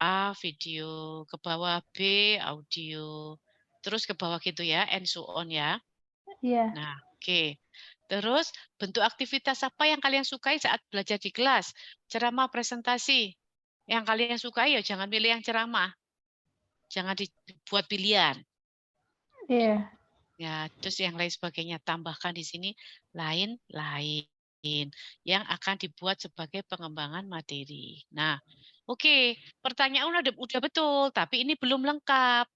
A, video. Ke bawah B, audio. Terus ke bawah gitu ya, and so on ya. Iya. Nah, oke. Terus bentuk aktivitas apa yang kalian sukai saat belajar di kelas? Ceramah, presentasi. Yang kalian sukai ya jangan pilih yang ceramah. Jangan dibuat pilihan. Iya. Ya, terus yang lain sebagainya tambahkan di sini lain-lain yang akan dibuat sebagai pengembangan materi. Nah, oke, pertanyaan udah betul, tapi ini belum lengkap.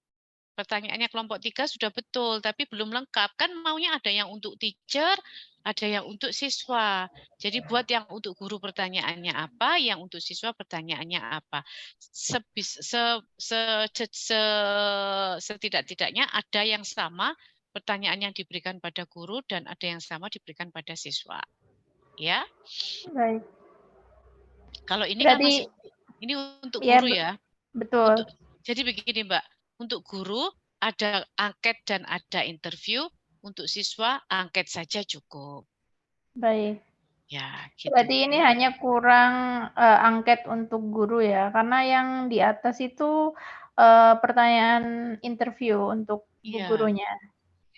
Pertanyaannya kelompok 3 sudah betul, tapi belum lengkap. Kan maunya ada yang untuk teacher, ada yang untuk siswa. Jadi buat yang untuk guru pertanyaannya apa, yang untuk siswa pertanyaannya apa. Setidak-tidaknya ada yang sama pertanyaan yang diberikan pada guru dan ada yang sama diberikan pada siswa. Ya. Baik. Kalau ini Berarti, kan masih ini untuk ya, guru ya. Betul. Jadi begini Mbak, untuk guru ada angket dan ada interview, untuk siswa angket saja cukup. Baik. Ya, gitu. Berarti ini hanya kurang angket untuk guru ya, karena yang di atas itu pertanyaan interview untuk gurunya.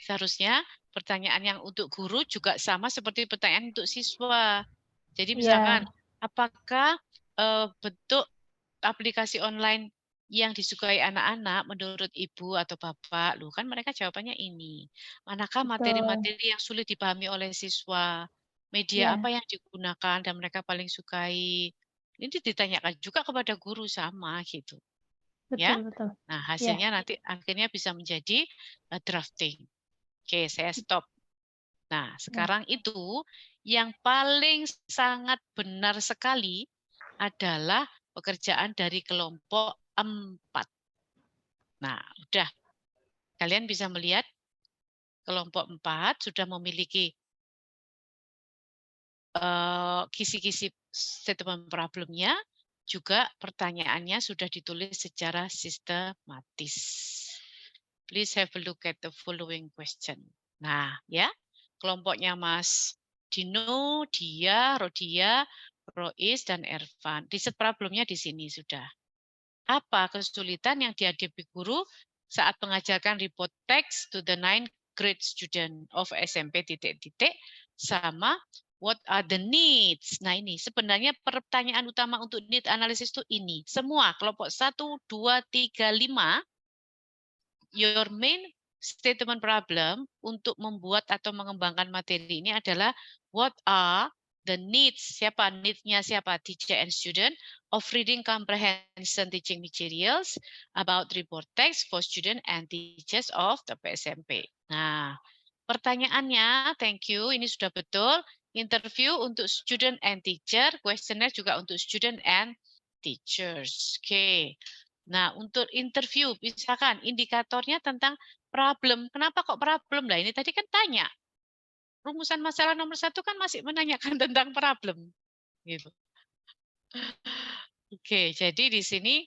Seharusnya pertanyaan yang untuk guru juga sama seperti pertanyaan untuk siswa. Jadi Iya. misalkan, apakah bentuk aplikasi online yang disukai anak-anak menurut ibu atau bapak? Loh, kan mereka jawabannya ini. Manakah Betul. materi-materi yang sulit dipahami oleh siswa? Media Iya. apa yang digunakan dan mereka paling sukai? Ini ditanyakan juga kepada guru sama gitu. Ya. Betul. Nah, Ya. hasilnya nanti akhirnya bisa menjadi drafting. Oke, saya stop. Nah, sekarang itu yang paling sangat benar sekali adalah pekerjaan dari kelompok 4. Nah, udah. Kalian bisa melihat kelompok 4 sudah memiliki kisi-kisi statement problemnya, juga pertanyaannya sudah ditulis secara sistematis. Please have a look at the following question. Nah, ya, kelompoknya Mas Dino, Dia, Rodia, Rois, dan Ervan. Riset problemnya di sini sudah. Apa kesulitan yang dihadapi guru saat mengajarkan report text to the 9th grade student of SMP ... sama what are the needs? Nah ini sebenarnya pertanyaan utama untuk need analysis itu ini. Semua kelompok 1, 2, 3, 5 your main statement problem untuk membuat atau mengembangkan materi ini adalah what are the needs, siapa needs-nya siapa, teacher and student, of reading comprehension teaching materials about report text for student and teachers of the SMP. Nah, pertanyaannya, thank you, ini sudah betul. Interview untuk student and teacher, questionnaire juga untuk student and teachers. Oke. Nah, untuk interview, misalkan indikatornya tentang problem. Kenapa kok problem? Lah ini tadi kan tanya. Rumusan masalah nomor 1 kan masih menanyakan tentang problem. Gitu. Oke, jadi di sini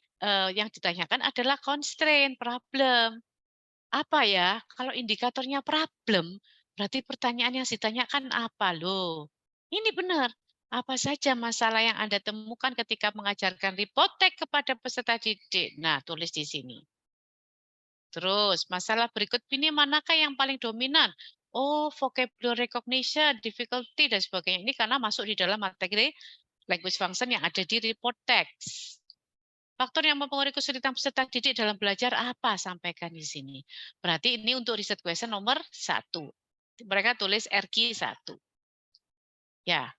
yang ditanyakan adalah constraint, problem. Apa ya? Kalau indikatornya problem, berarti pertanyaan yang ditanyakan apa loh? Ini benar. Apa saja masalah yang Anda temukan ketika mengajarkan report text kepada peserta didik? Nah, tulis di sini. Terus, masalah berikut ini manakah yang paling dominan? oh vocabulary recognition, difficulty dan sebagainya. Ini karena masuk di dalam materi language function yang ada di report text. Faktor yang mempengaruhi kesulitan peserta didik dalam belajar apa? Sampaikan di sini. Berarti ini untuk riset question nomor 1. Mereka tulis RQ 1. Ya,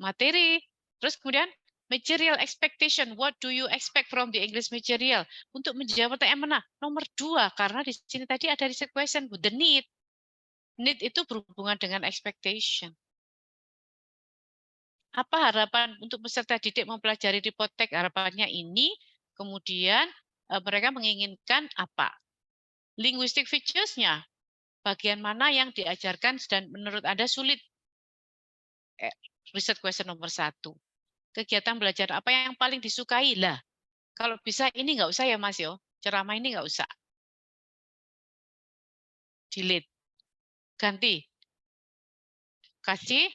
materi. Terus kemudian material expectation. What do you expect from the English material? Untuk menjawab pertanyaan mana? Nomor 2. Karena di sini tadi ada riset question. The need. Need itu berhubungan dengan expectation. Apa harapan untuk peserta didik mempelajari report text? Harapannya ini, kemudian mereka menginginkan apa? Linguistic features-nya, bagian mana yang diajarkan dan menurut Anda sulit? Riset question nomor 1. Kegiatan belajar apa yang paling disukai? Lah, kalau bisa ini nggak usah ya Mas yo, ceramah ini nggak usah. Delete. Ganti. Kasih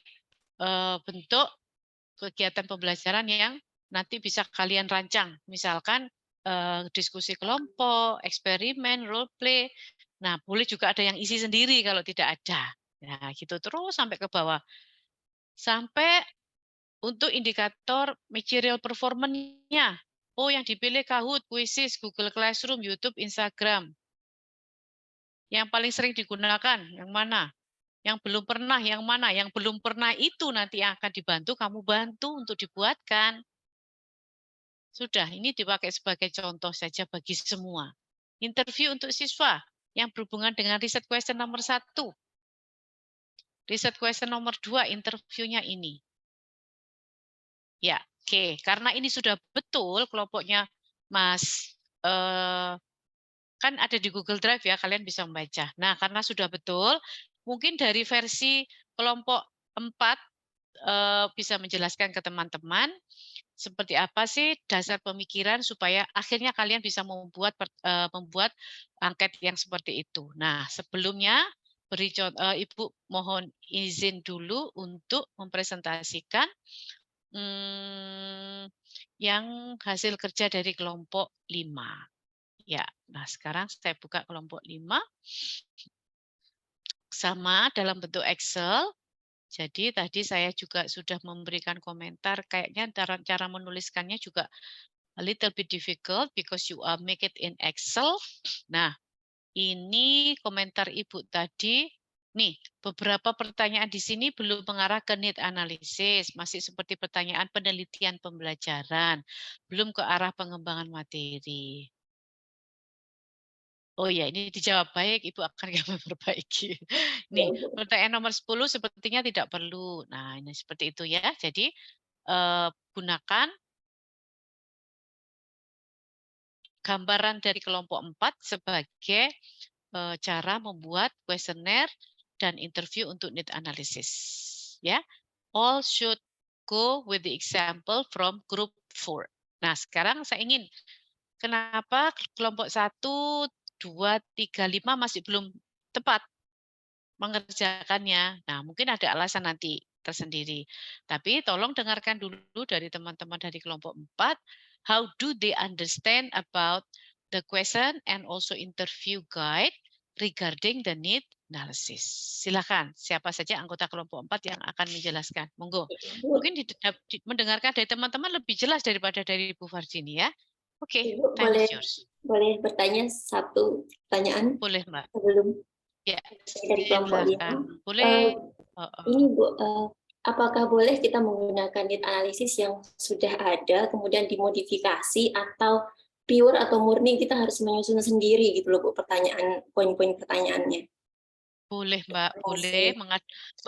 bentuk kegiatan pembelajaran yang nanti bisa kalian rancang. Misalkan diskusi kelompok, eksperimen, role play. Nah, boleh juga ada yang isi sendiri kalau tidak ada. Nah, gitu terus sampai ke bawah. Sampai untuk indikator material performance-nya. Oh, yang dipilih Kahoot, Quizzes, Google Classroom, YouTube, Instagram. Yang paling sering digunakan, yang mana? Yang belum pernah, yang mana? Yang belum pernah itu nanti yang akan dibantu, kamu bantu untuk dibuatkan. Sudah, ini dipakai sebagai contoh saja bagi semua. Interview untuk siswa yang berhubungan dengan riset question nomor 1. Riset question nomor 2, interviewnya ini. Ya, oke. Karena ini sudah betul kelompoknya Mas, kan ada di Google Drive ya, kalian bisa membaca. Nah, karena sudah betul, mungkin dari versi kelompok 4 bisa menjelaskan ke teman-teman seperti apa sih dasar pemikiran supaya akhirnya kalian bisa membuat angket yang seperti itu. Nah, sebelumnya Ibu mohon izin dulu untuk mempresentasikan yang hasil kerja dari kelompok 5. Ya, nah sekarang saya buka kelompok 5. Sama dalam bentuk Excel. Jadi tadi saya juga sudah memberikan komentar, kayaknya cara menuliskannya juga a little bit difficult because you are make it in Excel. Nah, ini komentar Ibu tadi. Nih, beberapa pertanyaan di sini belum mengarah ke need analisis, masih seperti pertanyaan penelitian pembelajaran, belum ke arah pengembangan materi. Oh ya, ini dijawab baik, Ibu akan kami perbaiki. Nih, pertanyaan nomor 10 sepertinya tidak perlu. Nah, ini seperti itu ya. Jadi, gunakan gambaran dari kelompok 4 sebagai cara membuat kuesioner dan interview untuk need analysis. Ya, all should go with the example from group 4. Nah, sekarang saya ingin kenapa kelompok 1, 2, 3, 5 masih belum tepat mengerjakannya. Nah, mungkin ada alasan nanti tersendiri. Tapi tolong dengarkan dulu dari teman-teman dari kelompok 4, how do they understand about the question and also interview guide regarding the need analysis. Silakan, siapa saja anggota kelompok 4 yang akan menjelaskan. Monggo. Mungkin mendengarkan dari teman-teman lebih jelas daripada dari Bu Farjini ya. Oke, time is yours. Boleh bertanya satu pertanyaan? Boleh, Mbak. Sebelum ya, dari kelompok 5. Boleh. Ini Bu, apakah boleh kita menggunakan need analisis yang sudah ada, kemudian dimodifikasi, atau pure atau murni kita harus menyusun sendiri gitu loh Bu, poin-poin pertanyaannya? Boleh Mbak, boleh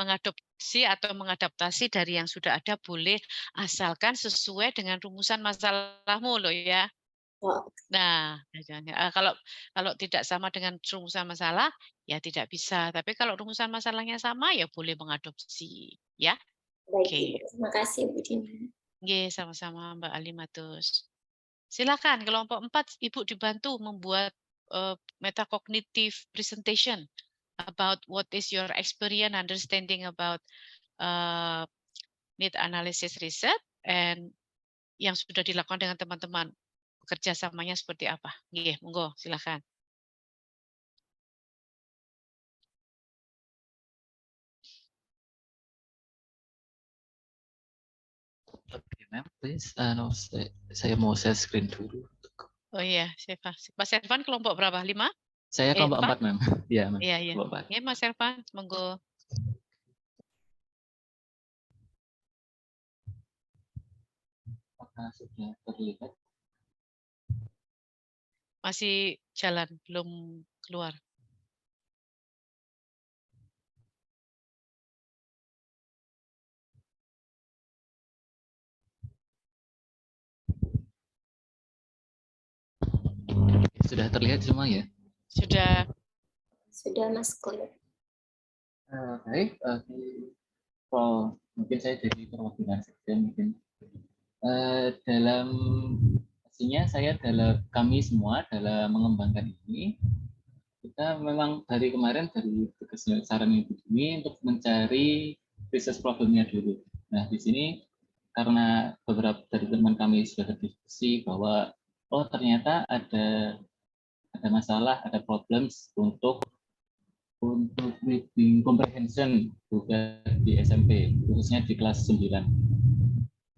mengadopsi atau mengadaptasi dari yang sudah ada, boleh, asalkan sesuai dengan rumusan masalahmu loh ya. Nah, kalau tidak sama dengan rumusan masalah, ya tidak bisa. Tapi kalau rumusan masalahnya sama, ya boleh mengadopsi, ya. Baik, terima kasih Bu Dina. Oke, sama-sama Mbak Alimatus. Silakan kelompok 4 Ibu dibantu membuat metacognitive presentation about what is your experience understanding about need analysis research and yang sudah dilakukan dengan teman-teman. Kerjasamanya seperti apa? Nggih, monggo silakan. Ma'am, please, no, saya mau share screen dulu. Oh iya, Mas Ervan kelompok berapa? 5? Saya kelompok 4? 4, Ma'am. Iya, Ma'am. Iya, iya. Kelompok 4. Ya, Mas Ervan, monggo. Apakah sudah terlihat? Masih jalan, belum keluar. Sudah terlihat semua ya? Sudah. Sudah, Mas, clear. Baik, kalau mungkin saya jadi perwakilan saja mungkin. Dalam pastinya kami semua dalam mengembangkan ini, kita memang dari kemarin dari saran ibu ini untuk mencari business problemnya dulu. Nah, di sini karena beberapa dari teman kami sudah berdiskusi bahwa oh ternyata ada masalah, ada problems untuk reading comprehension juga di SMP, khususnya di kelas 9.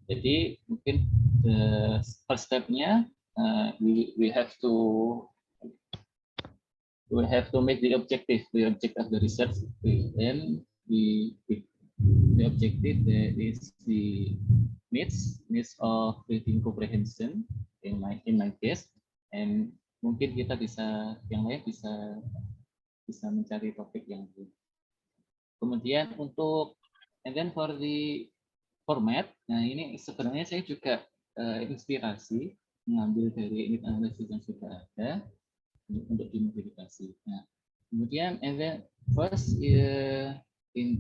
Jadi mungkin first step-nya we have to make the objective of the research, and the objective is the needs of reading comprehension in my case, and mungkin kita yang lain bisa mencari topik yang lain. Kemudian untuk and then for the format, nah ini sebenarnya saya juga inspirasi mengambil dari unit analisis yang sudah ada untuk dimodifikasi. Nah, kemudian and then first in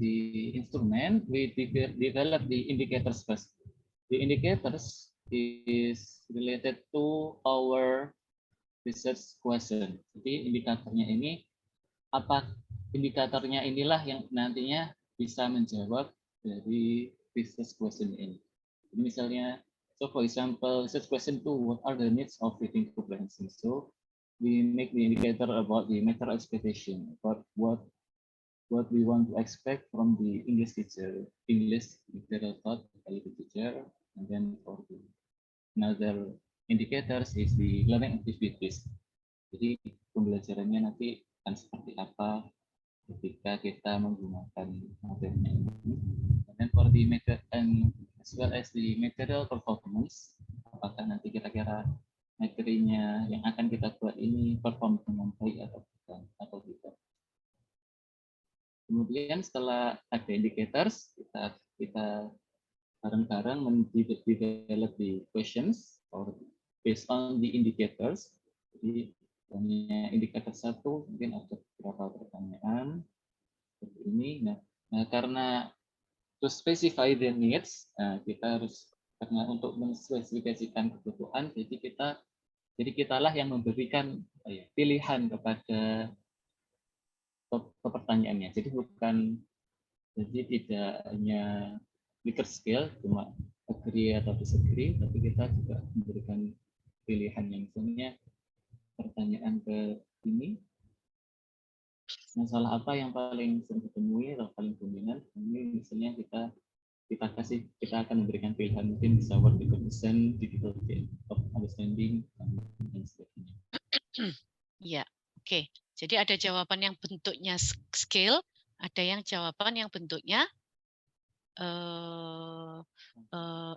the instrument we develop the indicators first. The indicators is related to our research question. Jadi indikatornya inilah yang nantinya bisa menjawab dari research question ini. Jadi misalnya, so for example, research question 2, what are the needs of reading comprehension? So we make the indicator about the matter expectation, about what we want to expect from the English teacher, English literal thought quality teacher, and then for the another indicators is the learning activities. Jadi pembelajarannya nanti akan seperti apa ketika kita menggunakan materinya ini. And then for the method and as well as the material performance, apakah nanti kira-kira materinya yang akan kita buat ini perform dengan baik atau tidak. Kemudian setelah ada indicators, kita bareng-bareng mendevelop the questions or based on the indicators. Jadi indikator 1 mungkin ada beberapa pertanyaan seperti ini. Nah, karena to specify the needs, kita harus karena untuk menspesifikasikan kebutuhan, jadi kitalah yang memberikan pilihan kepada pertanyaannya. Jadi tidak hanya Likert scale cuma agree atau disagree, tapi kita juga memberikan pilihan yang misalnya pertanyaan ke ini, masalah apa yang paling sering ditemui atau paling dominan. Ini misalnya kita akan memberikan pilihan, mungkin bisa word recognition, difficulty of understanding, dan sebagainya. Ya, oke. Jadi ada jawaban yang bentuknya scale, ada yang jawaban yang bentuknya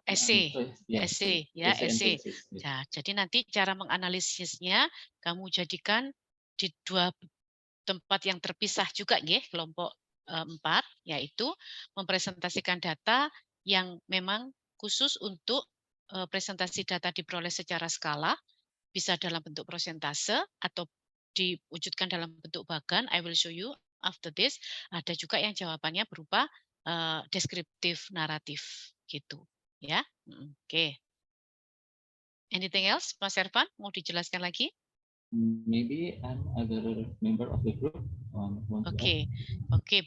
essay. Ya, jadi nanti cara menganalisisnya kamu jadikan di 2 tempat yang terpisah juga ya, kelompok 4, yaitu mempresentasikan data yang memang khusus untuk presentasi data diperoleh secara skala, bisa dalam bentuk persentase atau diwujudkan dalam bentuk bagan. I will show you after this. Ada juga yang jawabannya berupa deskriptif naratif gitu ya. Oke. Anything else, Mas Ervan? Mau dijelaskan lagi? Maybe other member of the group. Oke,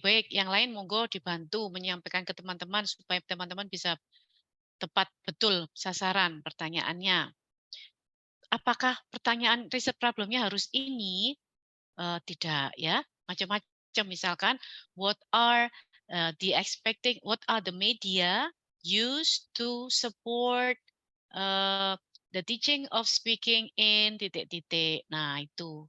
baik. Yang lain monggo dibantu menyampaikan ke teman-teman supaya teman-teman bisa tepat betul sasaran pertanyaannya. Apakah pertanyaan riset problemnya harus ini? Tidak ya, macam-macam. Misalkan what are the media used to support the teaching of speaking in titik-titik. Nah, itu.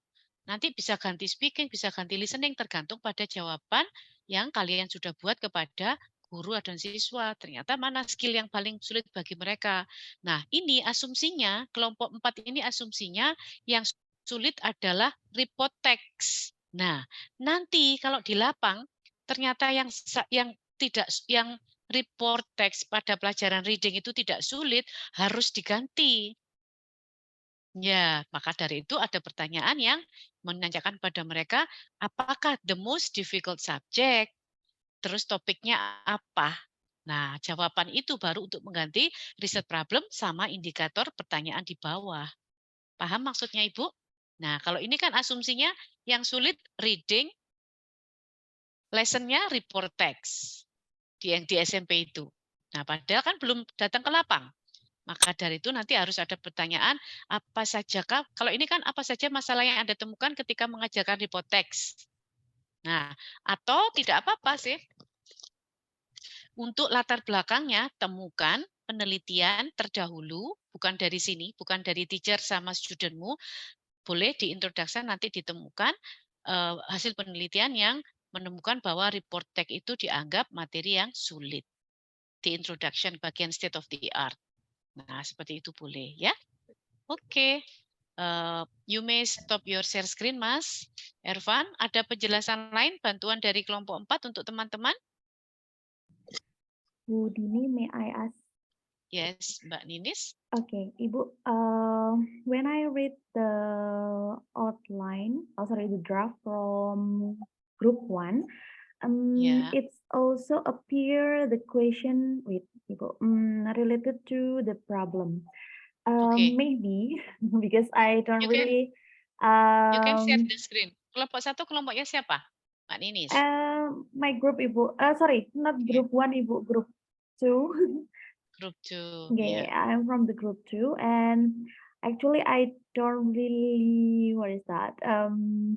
Nanti bisa ganti speaking, bisa ganti listening, tergantung pada jawaban yang kalian sudah buat kepada guru dan siswa. Ternyata mana skill yang paling sulit bagi mereka. Nah, ini asumsinya, kelompok 4 ini asumsinya yang sulit adalah report text. Nah, nanti kalau di lapang, ternyata yang tidak yang report text pada pelajaran reading itu tidak sulit, harus diganti. Ya, maka dari itu ada pertanyaan yang menanyakan pada mereka, apakah the most difficult subject? Terus topiknya apa? Nah, jawaban itu baru untuk mengganti riset problem sama indikator pertanyaan di bawah. Paham maksudnya, Ibu? Nah, kalau ini kan asumsinya yang sulit reading, lesson-nya report text di SMP itu. Nah, padahal kan belum datang ke lapang. Maka dari itu nanti harus ada pertanyaan, apa saja kalau ini kan apa saja masalah yang Anda temukan ketika mengajarkan report text. Nah, atau tidak apa-apa sih. Untuk latar belakangnya, temukan penelitian terdahulu, bukan dari sini, bukan dari teacher sama studentmu, boleh di introduction nanti ditemukan hasil penelitian yang menemukan bahwa report text itu dianggap materi yang sulit. Di introduction bagian state of the art. Nah, seperti itu boleh ya. Oke. You may stop your share screen, Mas Ervan. Ada penjelasan lain, bantuan dari kelompok 4 untuk teman-teman? Bu Dini, may I ask? Yes, Mbak Ninis. Okay, Ibu, when I read the outline, the draft from group 1, Yeah. it's also appear the question with Ibu related to the problem. Okay. Maybe because I don't You can- really. You can share the screen. Kelompok 1 kelompoknya siapa? Mbak Ninis. My group Ibu, sorry, not group 1 Ibu, group 2. Group 2. Okay, Yeah. I'm from the group 2, and actually I don't really, what is that?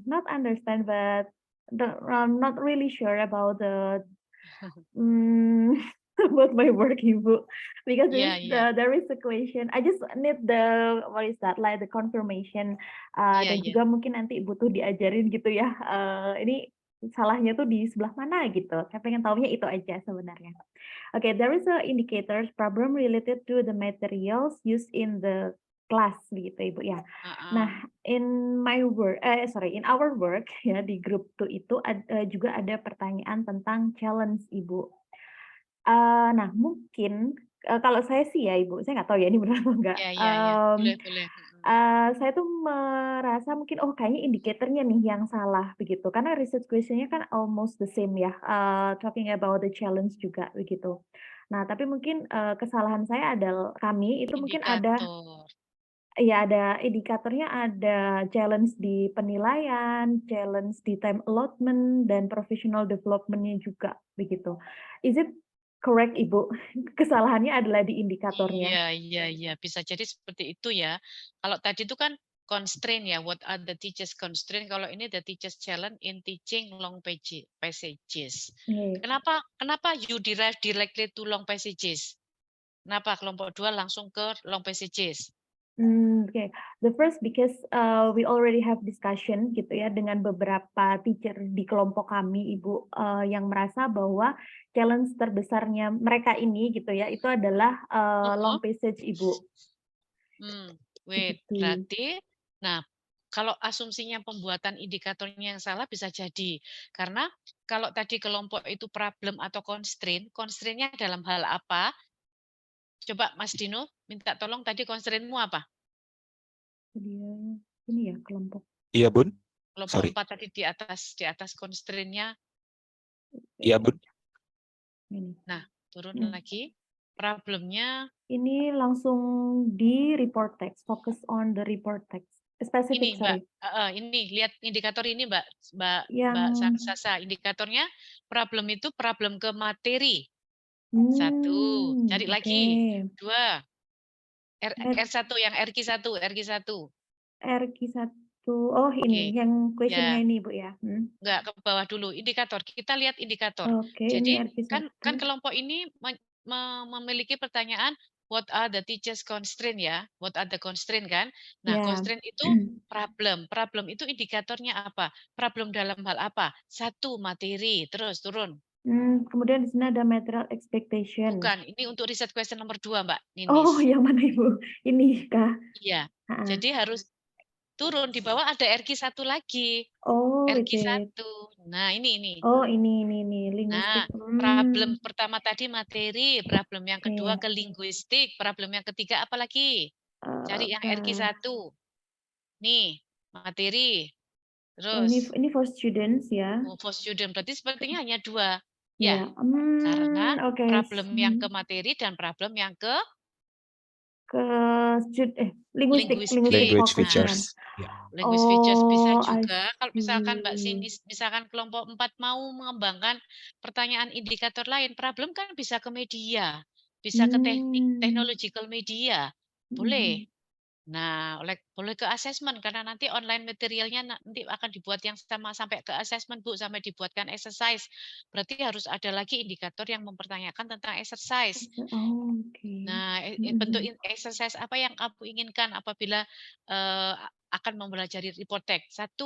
Not understand, but I'm not really sure about the about my work, Ibu, because there is a question. I just need the, what is that? Like the confirmation. Dan juga mungkin nanti butuh diajarin gitu ya. Ini salahnya tuh di sebelah mana gitu. Saya pengen taunya itu aja sebenarnya. Okay, there is a indicators problem related to the materials used in the class begitu Ibu ya. Nah, in my work, in our work ya di grup 2 itu juga ada pertanyaan tentang challenge Ibu. Nah, mungkin kalau saya sih ya Ibu, saya nggak tahu ya ini benar atau enggak. Boleh. Saya tuh merasa mungkin kayaknya indikatornya nih yang salah begitu. Karena research question-nya kan almost the same ya, talking about the challenge juga begitu. Nah, tapi mungkin kesalahan saya adalah kami itu mungkin ada indikatornya, ada challenge di penilaian, challenge di time allotment, dan professional development-nya juga begitu. Is it correct Ibu? Kesalahannya adalah di indikatornya. Iya. Bisa jadi seperti itu ya. Kalau tadi itu kan constraint ya, what are the teachers constraint? Kalau ini the teachers challenge in teaching long passages. Kenapa you derive directly to long passages? Kenapa kelompok 2 langsung ke long passages? Okay, the first because we already have discussion gitu ya dengan beberapa teacher di kelompok kami Ibu yang merasa bahwa challenge terbesarnya mereka ini gitu ya itu adalah long passage Ibu. Berarti, nah kalau asumsinya pembuatan indikatornya yang salah bisa jadi karena kalau tadi kelompok itu problem atau constraint-nya dalam hal apa? Coba Mas Dino minta tolong tadi constraint-mu apa? Dia ini ya kelompok. Iya, Bun. Kelompok 4 tadi di atas constraint-nya. Iya, Bun. Ini. Nah, turun lagi. Problemnya ini langsung di report text, focus on the report text. Specific, ini Mbak, ini lihat indikator ini Mbak Sasa, indikatornya problem itu problem ke materi. 1, cari lagi. 2, R1 yang RQ1. RQ1. Oh, ini yang question-nya ini Bu ya. Enggak, ke bawah dulu. Indikator. Kita lihat indikator. Oke, Jadi ini RQ1. kan kelompok ini memiliki pertanyaan what are the teachers constraint ya? What are the constraint kan? Nah, Ya. constraint itu problem. Problem itu indikatornya apa? Problem dalam hal apa? Satu, materi, terus turun. Kemudian di sini ada material expectation. Bukan, ini untuk riset question nomor 2, Mbak Oh, Ninis. yang mana Ibu? Ini kah? Iya. Ha-ha. Jadi harus turun di bawah ada RQ1 lagi. Oh, with RQ1. it. Nah, ini. Oh, ini Nah, linguistik. problem pertama tadi materi, problem yang kedua Oke. ke linguistik, problem yang ketiga apa lagi? Cari yang Apa? RQ1. Nih, materi. Oh, Terus ini for students ya. for student berarti sepertinya hanya 2. Iya. Ya, karena Oke. problem yang ke materi dan problem yang ke Linguistik linguistik. Language Nah, features. Yeah. language features bisa Oh, I juga kalau misalkan Mbak see. Cindy, misalkan kelompok 4 mau mengembangkan pertanyaan indikator lain, problem kan bisa ke media, bisa ke technological media, boleh. Nah, boleh ke assessment karena nanti online materialnya nanti akan dibuat yang sama sampai ke assessment Bu, sampai dibuatkan exercise. Berarti harus ada lagi indikator yang mempertanyakan tentang exercise. Oh, oke. Nah, bentuk exercise apa yang kamu inginkan apabila akan mempelajari report text? 1,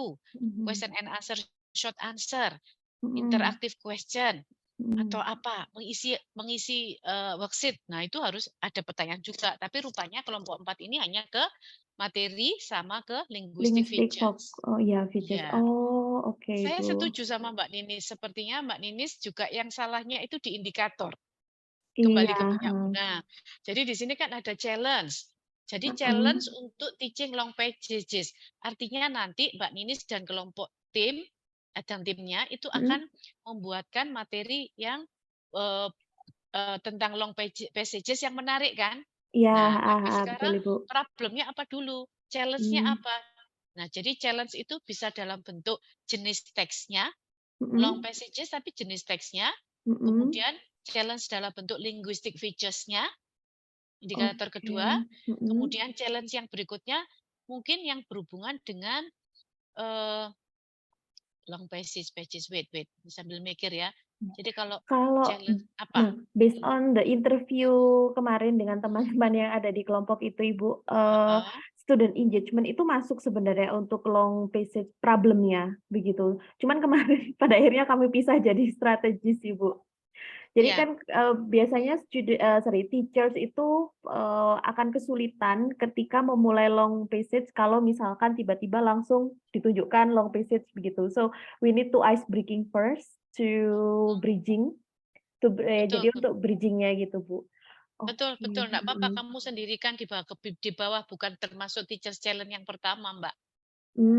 question and answer, short answer, interactive question, atau apa? Mengisi worksheet. Nah, itu harus ada pertanyaan juga. Tapi rupanya kelompok 4 ini hanya ke materi sama ke linguistic features. Oh iya, features. Ya. Oh, oke, Saya Bu. setuju sama Mbak Ninis. Sepertinya Mbak Ninis juga yang salahnya itu di indikator. Kembali ke punya. Nah, jadi di sini kan ada challenge. Jadi challenge untuk teaching long pages. Artinya nanti Mbak Ninis dan kelompok tim dan timnya itu akan membuatkan materi yang tentang long passages yang menarik kan? Iya, Nah, tapi betul sekarang Ibu. problemnya apa dulu? Challenge-nya apa? Nah, jadi challenge itu bisa dalam bentuk jenis teksnya, long passages tapi jenis teksnya, kemudian challenge dalam bentuk linguistic features-nya, indikator kedua, kemudian challenge yang berikutnya mungkin yang berhubungan dengan long pages, wait, sambil mikir ya. Jadi kalau challenge apa? Based on the interview kemarin dengan teman-teman yang ada di kelompok itu, Ibu, student engagement itu masuk sebenarnya untuk long passage problem-nya, begitu. Cuman kemarin pada akhirnya kami pisah jadi strategis, Ibu. Jadi kan biasanya teachers itu akan kesulitan ketika memulai long passage kalau misalkan tiba-tiba langsung ditunjukkan long passage begitu. So we need to ice breaking first to bridging. Jadi untuk bridgingnya gitu, Bu. Betul, enggak apa-apa. Kamu sendirikan di bawah bukan termasuk teachers challenge yang pertama, Mbak.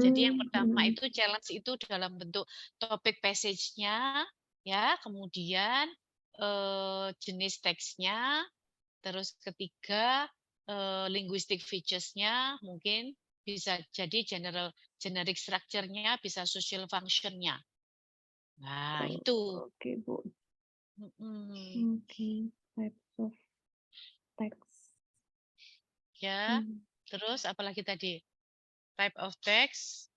Jadi yang pertama itu challenge itu dalam bentuk topik passage-nya, ya, kemudian jenis teksnya, terus ketiga linguistic features-nya, mungkin bisa jadi generic structure-nya, bisa social function-nya. Nah, itu. Oke, Bu. Oke, types of text. Ya, terus apalagi tadi? Type of text,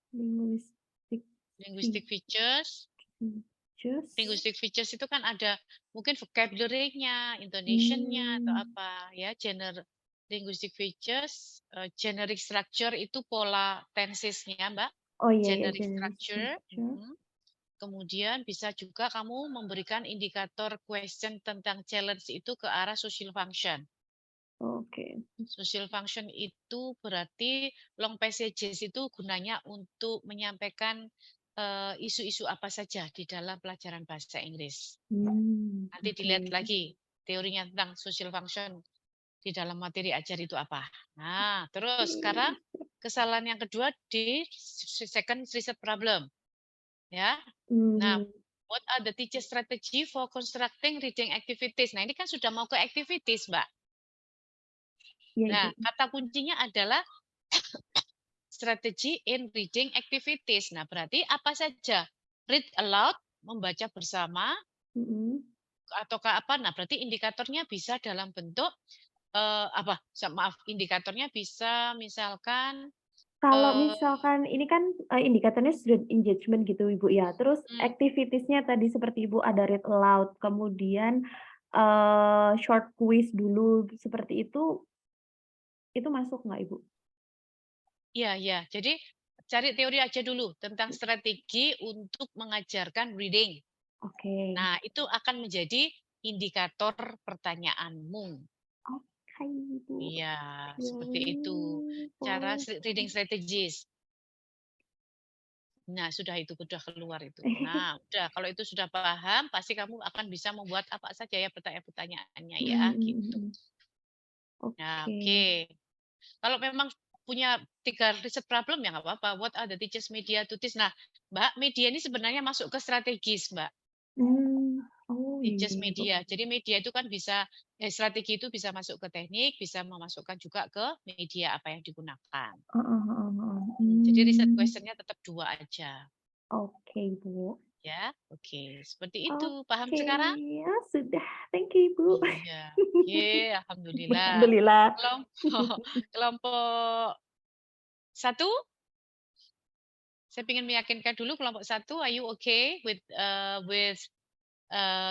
linguistic features. Linguistic features itu kan ada mungkin vocabulary-nya, intonation-nya atau apa ya, linguistic features, generic structure itu pola tenses-nya, Mbak. Oh iya, generic structure. Kemudian bisa juga kamu memberikan indikator question tentang challenge itu ke arah social function. Oke. Social function itu berarti long passages itu gunanya untuk menyampaikan isu-isu apa saja di dalam pelajaran bahasa Inggris. Nanti dilihat lagi teorinya tentang social function di dalam materi ajar itu apa. Nah, terus sekarang kesalahan yang kedua di second research problem. Ya. Nah, what are the teacher strategy for constructing reading activities? Nah, ini kan sudah mau ke activities, Mbak. Nah, kata kuncinya adalah strategi in reading activities. Nah, berarti apa saja? Read aloud, membaca bersama, ataukah apa? Nah, berarti indikatornya bisa dalam bentuk apa? Maaf, indikatornya bisa misalkan kalau misalkan ini kan indikatornya student engagement gitu, Ibu ya. Terus activitiesnya tadi seperti Ibu ada read aloud, kemudian short quiz dulu seperti itu masuk nggak, Ibu? Iya. Jadi cari teori aja dulu tentang strategi untuk mengajarkan reading. Oke. Nah, itu akan menjadi indikator pertanyaanmu. Oke, Ibu. Iya, seperti itu. Cara reading strategis. Nah, sudah keluar itu. Nah, udah kalau itu sudah paham, pasti kamu akan bisa membuat apa saja ya pertanyaan-pertanyaannya ya, gitu. Nah, oke. Kalau memang punya 3 riset problem ya nggak apa-apa. What are the teachers media to teach? Nah, Mbak, media ini sebenarnya masuk ke strategis, Mbak. Oh, Teachers iya, Bu. media. Jadi media itu kan bisa strategi itu bisa masuk ke teknik, bisa memasukkan juga ke media apa yang digunakan. Jadi riset question-nya tetap 2 aja. Oke, Bu. Ya, oke. Seperti itu. Paham sekarang? Ya, sudah. Thank you, Ibu. Iya. Oke, alhamdulillah. Alhamdulillah. Kelompok 1, saya ingin meyakinkan dulu kelompok 1, are you okay with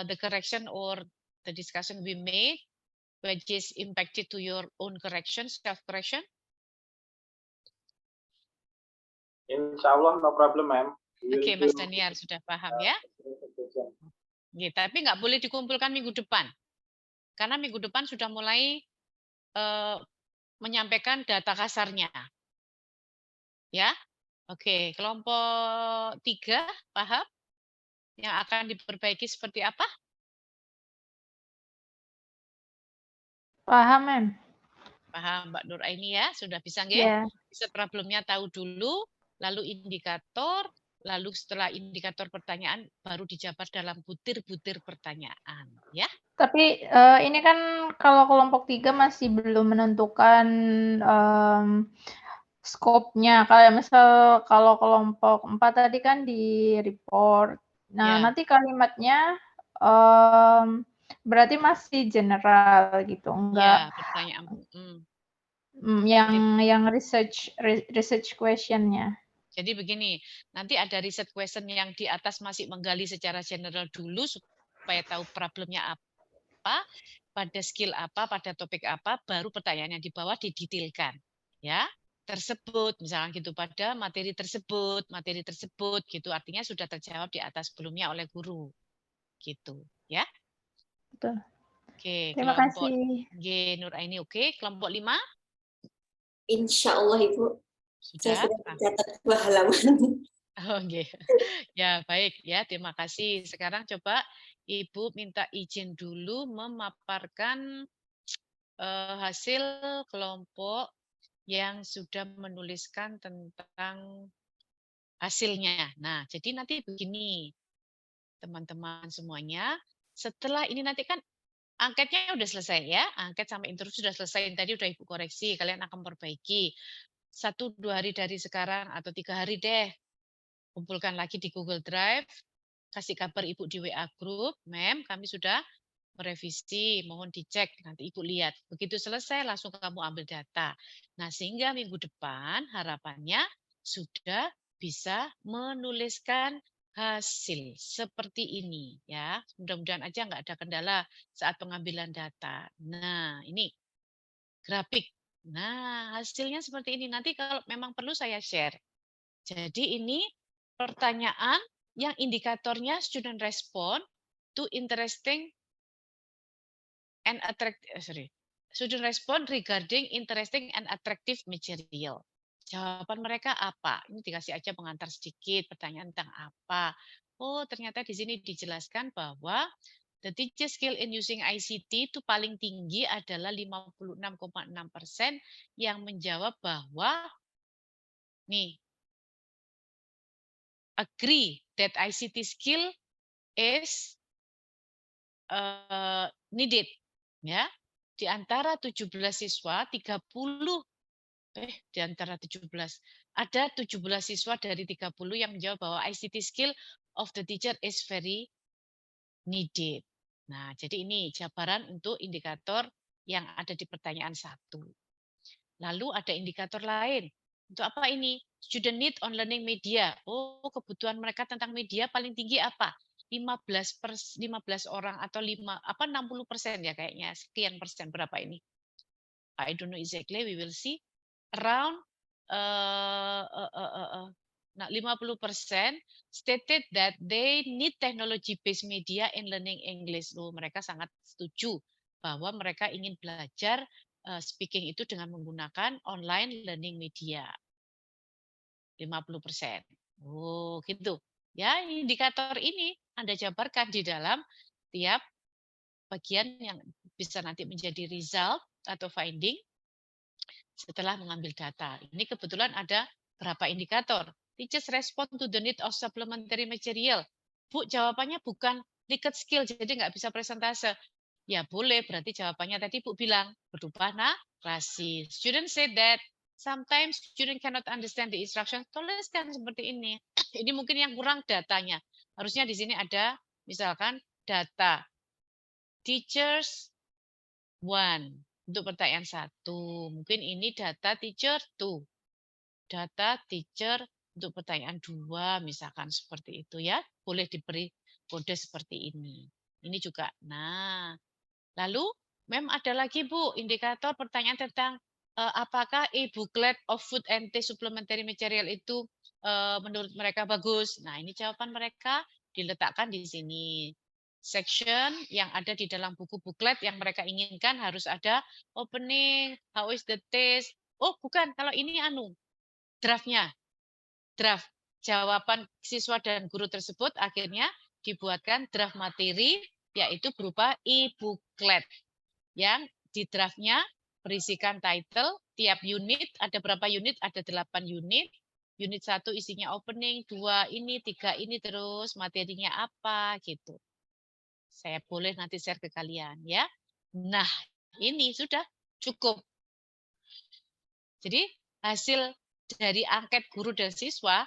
the correction or the discussion we made, which is impacted to your own correction, self correction? Insya Allah no problem, ma'am. Oke, Mas Daniel sudah paham ya? Tapi nggak boleh dikumpulkan minggu depan. Karena minggu depan sudah mulai menyampaikan data kasarnya. Ya, oke. Kelompok 3, paham? Yang akan diperbaiki seperti apa? Paham, Mem. Paham, Mbak Nur Aini ya? Sudah bisa nggih? Ya. Bisa problemnya tahu dulu, lalu indikator, lalu setelah indikator pertanyaan baru dijabar dalam butir-butir pertanyaan, ya? Tapi ini kan kalau kelompok 3 masih belum menentukan skopnya. Kayak misal kalau kelompok 4 tadi kan di report. Nah, Ya. nanti kalimatnya berarti masih general gitu, enggak Ya, pertanyaan. yang research question-nya. Jadi begini, nanti ada riset question yang di atas masih menggali secara general dulu supaya tahu problemnya apa, pada skill apa, pada topik apa, baru pertanyaan yang di bawah didetailkan. Ya, tersebut misalnya gitu pada materi tersebut gitu artinya sudah terjawab di atas sebelumnya oleh guru. Gitu, ya. Betul. Oke, Terima kelompok kasih. G Nur Aini oke, kelompok 5? Insya Allah, Ibu. Sudah? Saya sudah mencatat 2 halaman. Oke. Ya, baik ya, terima kasih. Sekarang coba Ibu minta izin dulu memaparkan hasil kelompok yang sudah menuliskan tentang hasilnya. Nah, jadi nanti begini, teman-teman semuanya, setelah ini nanti kan angketnya udah selesai ya, angket sampai interview sudah selesai, tadi udah Ibu koreksi, kalian akan perbaiki. 1-2 hari dari sekarang atau 3 hari deh, kumpulkan lagi di Google Drive, kasih kabar Ibu di WA Group, Mem, kami sudah merevisi, mohon dicek, nanti Ibu lihat. Begitu selesai, langsung kamu ambil data. Nah, sehingga minggu depan harapannya sudah bisa menuliskan hasil seperti ini ya. Mudah-mudahan aja nggak ada kendala saat pengambilan data. Nah, ini grafik. Nah, hasilnya seperti ini. Nanti kalau memang perlu saya share. Jadi ini pertanyaan yang indikatornya student respond to interesting and attractive, student respond regarding interesting and attractive material. Jawaban mereka apa? Ini dikasih aja pengantar sedikit, pertanyaan tentang apa. Oh, ternyata di sini dijelaskan bahwa the teacher skill in using ICT itu paling tinggi adalah 56,6% yang menjawab bahwa nih agree that ICT skill is needed ya. Di antara 17 siswa 30 di antara 17 ada 17 siswa dari 30 yang menjawab bahwa ICT skill of the teacher is very needed. Nah, jadi ini jabaran untuk indikator yang ada di pertanyaan 1. Lalu ada indikator lain. Untuk apa ini? Student need on learning media. Oh, kebutuhan mereka tentang media paling tinggi apa? 15 orang atau 60% ya kayaknya, sekian persen, berapa ini? I don't know exactly, we will see. Around nah 50% stated that they need technology-based media in learning English. Loh, mereka sangat setuju bahwa mereka ingin belajar speaking itu dengan menggunakan online learning media. 50%. Oh, gitu. Ya, indikator ini Anda jabarkan di dalam tiap bagian yang bisa nanti menjadi result atau finding setelah mengambil data. Ini kebetulan ada berapa indikator. Teachers respond to the need of supplementary material. Bu, jawabannya bukan liquid skill, jadi nggak bisa presentase. Ya boleh, berarti jawabannya tadi Bu bilang, berupa narasi. Student said that sometimes student cannot understand the instruction. Tuliskan seperti ini. Ini mungkin yang kurang datanya. Harusnya di sini ada misalkan data. Teachers 1 untuk pertanyaan 1. Mungkin ini data teacher 2. Data teacher untuk pertanyaan 2 misalkan seperti itu ya. Boleh diberi kode seperti ini. Ini juga. Nah, lalu mem ada lagi Bu indikator pertanyaan tentang apakah e-booklet of food and tea supplementary material itu menurut mereka bagus. Nah, ini jawaban mereka diletakkan di sini. Section yang ada di dalam buku booklet yang mereka inginkan harus ada opening, how is the taste. Oh, bukan, kalau ini draftnya. Draft jawaban siswa dan guru tersebut akhirnya dibuatkan draft materi yaitu berupa e-booklet yang di draftnya berisikan title tiap unit, ada berapa unit, ada 8 unit. Unit 1 isinya opening, 2 ini, 3 ini, terus materinya apa gitu. Saya boleh nanti share ke kalian ya. Nah, ini sudah cukup. Jadi hasil dari angket guru dan siswa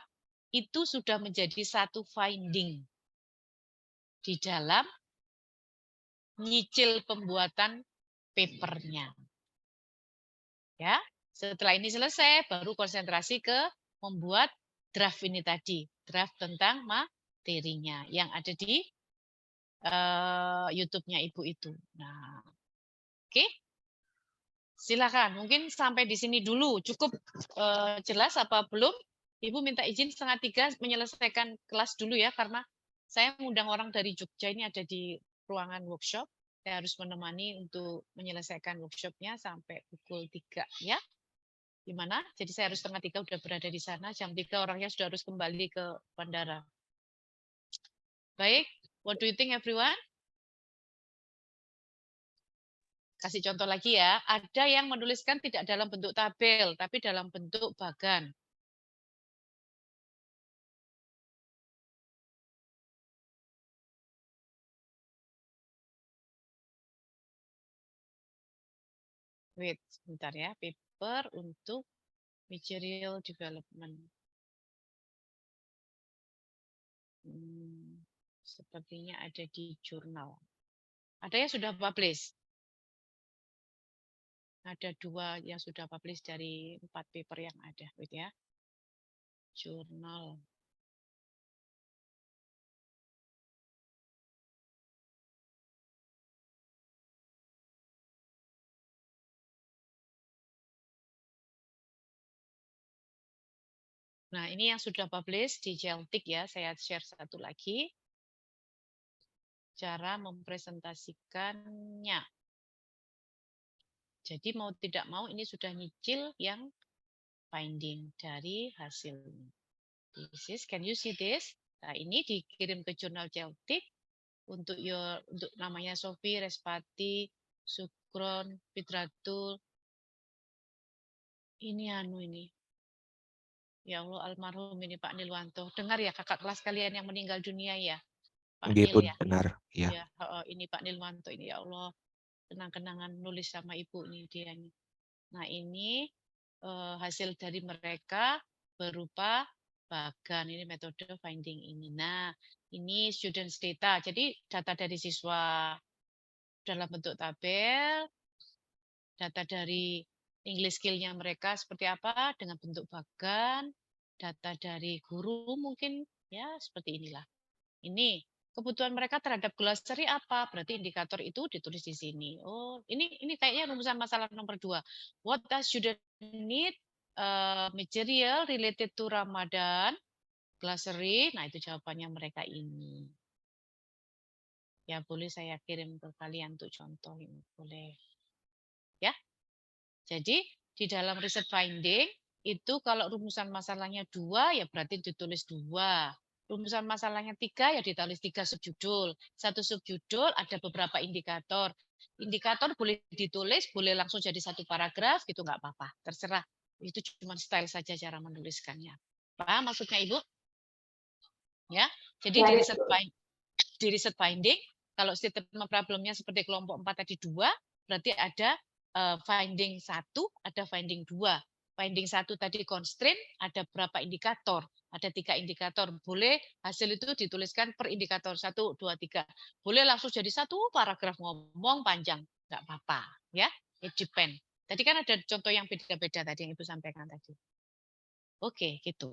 itu sudah menjadi satu finding di dalam nyicil pembuatan papernya. Ya, setelah ini selesai baru konsentrasi ke membuat draft ini tadi, draft tentang materinya yang ada di YouTube-nya Ibu itu. Nah, oke. Silakan, mungkin sampai di sini dulu. Cukup jelas apa belum? Ibu minta izin 2:30 menyelesaikan kelas dulu ya, karena saya mengundang orang dari Jogja ini ada di ruangan workshop. Saya harus menemani untuk menyelesaikan workshopnya sampai pukul 3 ya. Gimana? Jadi saya harus 2:30 udah berada di sana. Jam 3 orangnya sudah harus kembali ke bandara. Baik, what do you think everyone? Kasih contoh lagi ya, ada yang menuliskan tidak dalam bentuk tabel, tapi dalam bentuk bagan. Wait, sebentar ya, paper untuk material development. Sepertinya ada di jurnal. Ada yang sudah publish? Ada 2 yang sudah publish dari 4 paper yang ada. Wait ya. Jurnal. Nah, ini yang sudah publish di Celtic ya. Saya share satu lagi. Cara mempresentasikannya. Jadi mau tidak mau ini sudah nyicil yang finding dari hasilnya. This is, can you see this? Nah, ini dikirim ke jurnal Celtic untuk namanya Sophie, Respati, Sukron, Fitratul. Ini ini. Ya Allah, almarhum ini Pak Nilwanto. Dengar ya kakak kelas kalian yang meninggal dunia ya. Pak Nil ya. Benar, ya. Ya, ini Pak Nilwanto ini ya Allah. Kenang-kenangan nulis sama ibu nih dia nih. Nah, ini hasil dari mereka berupa bagan. Ini metode finding ini. Nah, ini students data. Jadi data dari siswa dalam bentuk tabel, data dari English skill-nya mereka seperti apa dengan bentuk bagan, data dari guru mungkin ya seperti inilah. Ini kebutuhan mereka terhadap glossary apa? Berarti indikator itu ditulis di sini. Oh, ini kayaknya rumusan masalah nomor 2. What does student need material related to Ramadan glossary? Nah, itu jawabannya mereka ini. Ya, boleh saya kirim ke kalian untuk contoh ini. Boleh. Ya. Jadi, di dalam riset finding itu kalau rumusan masalahnya 2 ya berarti ditulis 2. Rumusan masalahnya 3 ya ditulis 3 subjudul. 1 subjudul ada beberapa indikator. Indikator boleh ditulis, boleh langsung jadi 1 paragraf gitu nggak apa-apa. Terserah. Itu cuma style saja cara menuliskannya. Paham maksudnya Ibu? Ya. Jadi Ya, di riset finding kalau statement problemnya seperti kelompok 4 tadi 2, berarti ada finding 1, ada finding 2. Finding 1 tadi constraint, ada berapa indikator? Ada 3 indikator. Boleh hasil itu dituliskan per indikator 1, 2, 3. Boleh langsung jadi 1 paragraf ngomong panjang. Nggak apa-apa. Ya, it depend. Tadi kan ada contoh yang beda-beda tadi yang Ibu sampaikan tadi. Oke, gitu.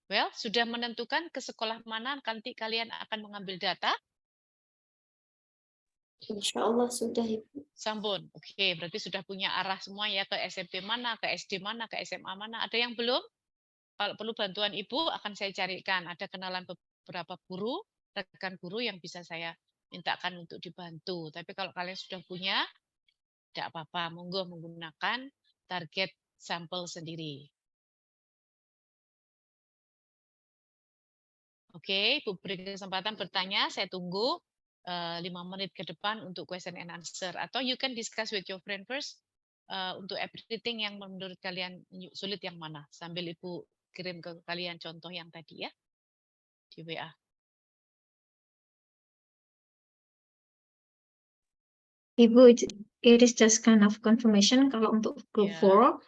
Well, sudah menentukan ke sekolah mana nanti kalian akan mengambil data? Insya Allah sudah, Ibu. Sampun. Oke, berarti sudah punya arah semua ya ke SMP mana, ke SD mana, ke SMA mana. Ada yang belum? Kalau perlu bantuan Ibu akan saya carikan. Ada kenalan beberapa guru, rekan guru yang bisa saya mintakan untuk dibantu. Tapi kalau kalian sudah punya, tidak apa-apa. Monggo menggunakan target sampel sendiri. Oke, Ibu beri kesempatan bertanya. Saya tunggu 5 menit ke depan untuk question and answer. Atau you can discuss with your friend first untuk everything yang menurut kalian sulit yang mana. Sambil Ibu kirim ke kalian contoh yang tadi ya di WA. Ibu, it is just kind of confirmation kalau untuk group 4,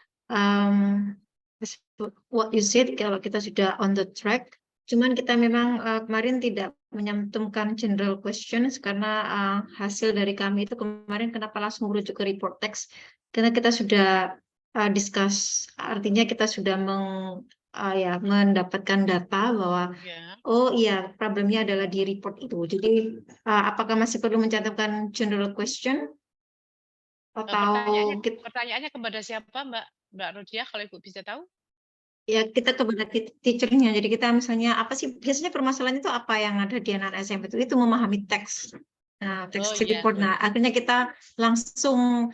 what you said kalau kita sudah on the track, cuman kita memang kemarin tidak menyantumkan general questions karena hasil dari kami itu kemarin kenapa langsung merujuk ke report text, karena kita sudah discuss, artinya kita sudah mendapatkan data bahwa oh iya, problemnya adalah di report itu. Jadi, apakah masih perlu mencantumkan general question? Atau Pertanyaannya kepada siapa, Mbak Rodia, kalau Ibu bisa tahu? Ya, kita kepada teacher-nya. Jadi kita misalnya, apa sih, biasanya permasalahannya itu apa yang ada di anak SMP itu memahami teks. Nah, teks report. Nah, akhirnya kita langsung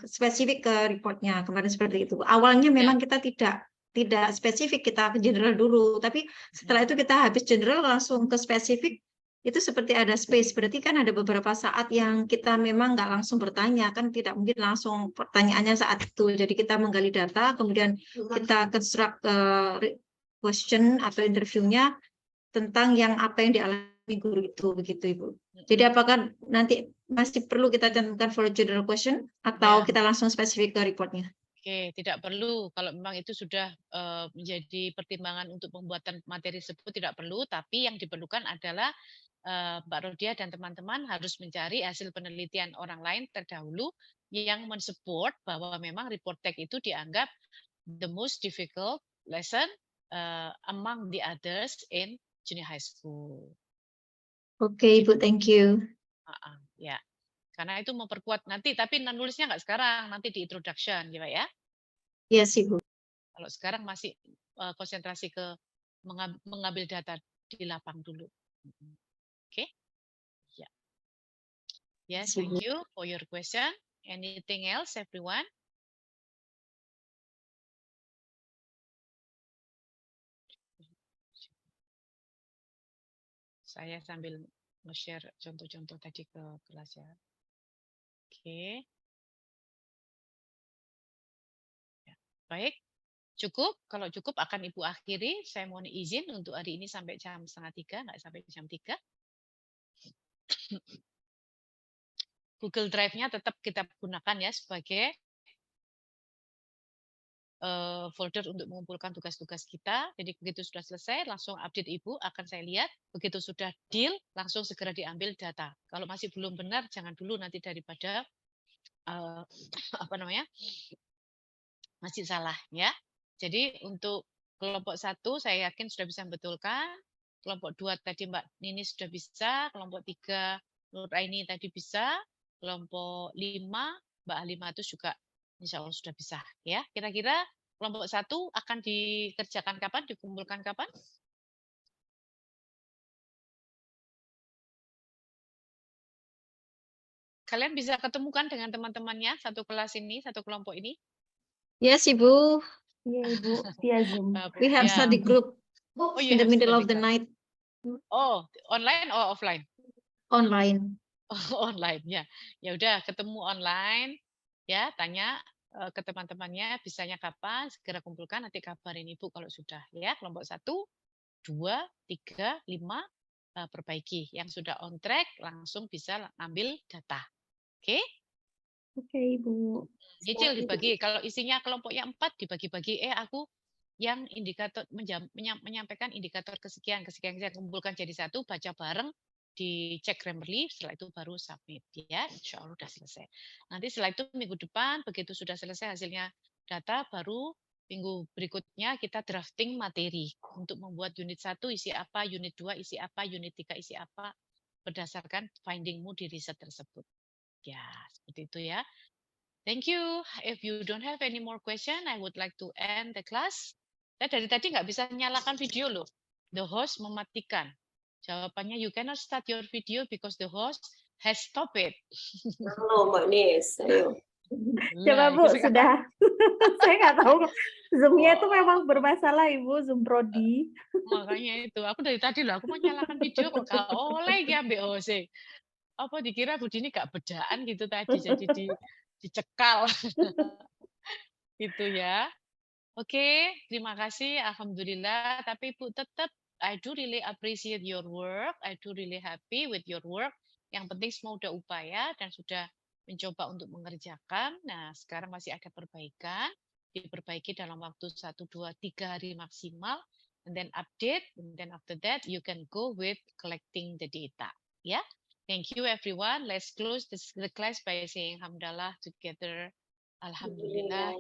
spesifik ke reportnya. Kemarin seperti itu. Awalnya memang kita tidak spesifik, kita ke general dulu, tapi setelah itu kita habis general langsung ke spesifik, itu seperti ada space, berarti kan ada beberapa saat yang kita memang nggak langsung bertanya, kan tidak mungkin langsung pertanyaannya saat itu, jadi kita menggali data, kemudian kita construct question atau interviewnya tentang yang apa yang dialami guru itu, begitu Ibu. Jadi apakah nanti masih perlu kita cantumkan for general question, atau kita langsung spesifik ke reportnya? Oke, tidak perlu. Kalau memang itu sudah menjadi pertimbangan untuk pembuatan materi tersebut tidak perlu, tapi yang diperlukan adalah Mbak Rodia dan teman-teman harus mencari hasil penelitian orang lain terdahulu yang mensupport bahwa memang report tech itu dianggap the most difficult lesson among the others in junior high school. Oke, Ibu, thank you. Ya. Karena itu memperkuat nanti, tapi nulisnya nggak sekarang, nanti di introduction, ya Pak ya? Iya sih, Bu. Kalau sekarang masih konsentrasi ke mengambil data di lapang dulu. Oke? Ya. Yes, thank you for your question. Anything else, everyone? Saya sambil nge-share contoh-contoh tadi ke kelas ya. Oke. Ya, baik, cukup. Kalau cukup akan Ibu akhiri. Saya mohon izin untuk hari ini sampai jam 2:30, nggak sampai jam 3. Google Drive-nya tetap kita gunakan ya sebagai folder untuk mengumpulkan tugas-tugas kita. Jadi begitu sudah selesai, langsung update Ibu, akan saya lihat. Begitu sudah deal, langsung segera diambil data. Kalau masih belum benar, jangan dulu nanti daripada masih salah ya. Jadi untuk kelompok 1 saya yakin sudah bisa membetulkan. Kelompok 2 tadi Mbak Nini sudah bisa, kelompok 3 Nur Aini tadi bisa, kelompok 5 Mbak Halimatus juga insya Allah sudah bisa. Ya, kira-kira kelompok 1 akan dikerjakan kapan, dikumpulkan kapan? Kalian bisa ketemukan dengan teman-temannya satu kelas ini, satu kelompok ini? Yes, Ibu. Iya, Ibu. Via Zoom. We have Ya. study group you in the have middle study of the group. night. Oh, online or offline? Online. Oh, online ya. Ya udah ketemu online ya, tanya ke teman-temannya bisanya kapan, segera kumpulkan nanti kabarin Ibu kalau sudah ya. Kelompok 1, 2, 3, 5 perbaiki. Yang sudah on track langsung bisa ambil data. Oke? Oke, Ibu. Nyicil dibagi. Kalau isinya kelompoknya 4 dibagi-bagi. Aku yang indikator menyampaikan indikator kesekian kumpulkan jadi satu, baca bareng, dicek Grammarly, setelah itu baru submit ya. Insya Allah sudah selesai. Nanti setelah itu minggu depan begitu sudah selesai hasilnya data, baru minggu berikutnya kita drafting materi untuk membuat unit 1 isi apa, unit 2 isi apa, unit 3 isi apa berdasarkan findingmu di riset tersebut. Ya, seperti itu ya. Thank you. If you don't have any more question, I would like to end the class. Saya dari tadi nggak bisa nyalakan video loh. The host mematikan. Jawabannya you cannot start your video because the host has stopped it. Halo Mbak Nis, ayo. Coba Nah, Bu, itu sudah. Saya nggak tahu. Zoom-nya itu memang bermasalah, Ibu. Zoom Prodi. Makanya itu. Aku dari tadi loh, aku mau nyalakan video kok gak oleh ya ambil host. Apa dikira Bu Dini gak bedaan gitu tadi, jadi dicekal. Gitu ya. Oke, terima kasih. Alhamdulillah. Tapi Bu tetap, I do really appreciate your work. I do really happy with your work. Yang penting semua udah upaya dan sudah mencoba untuk mengerjakan. Nah, sekarang masih ada perbaikan. Diperbaiki dalam waktu 1, 2, 3 hari maksimal. And then update. And then after that, you can go with collecting the data. Ya. Thank you everyone. Let's close the class by saying hamdalah together. Alhamdulillah.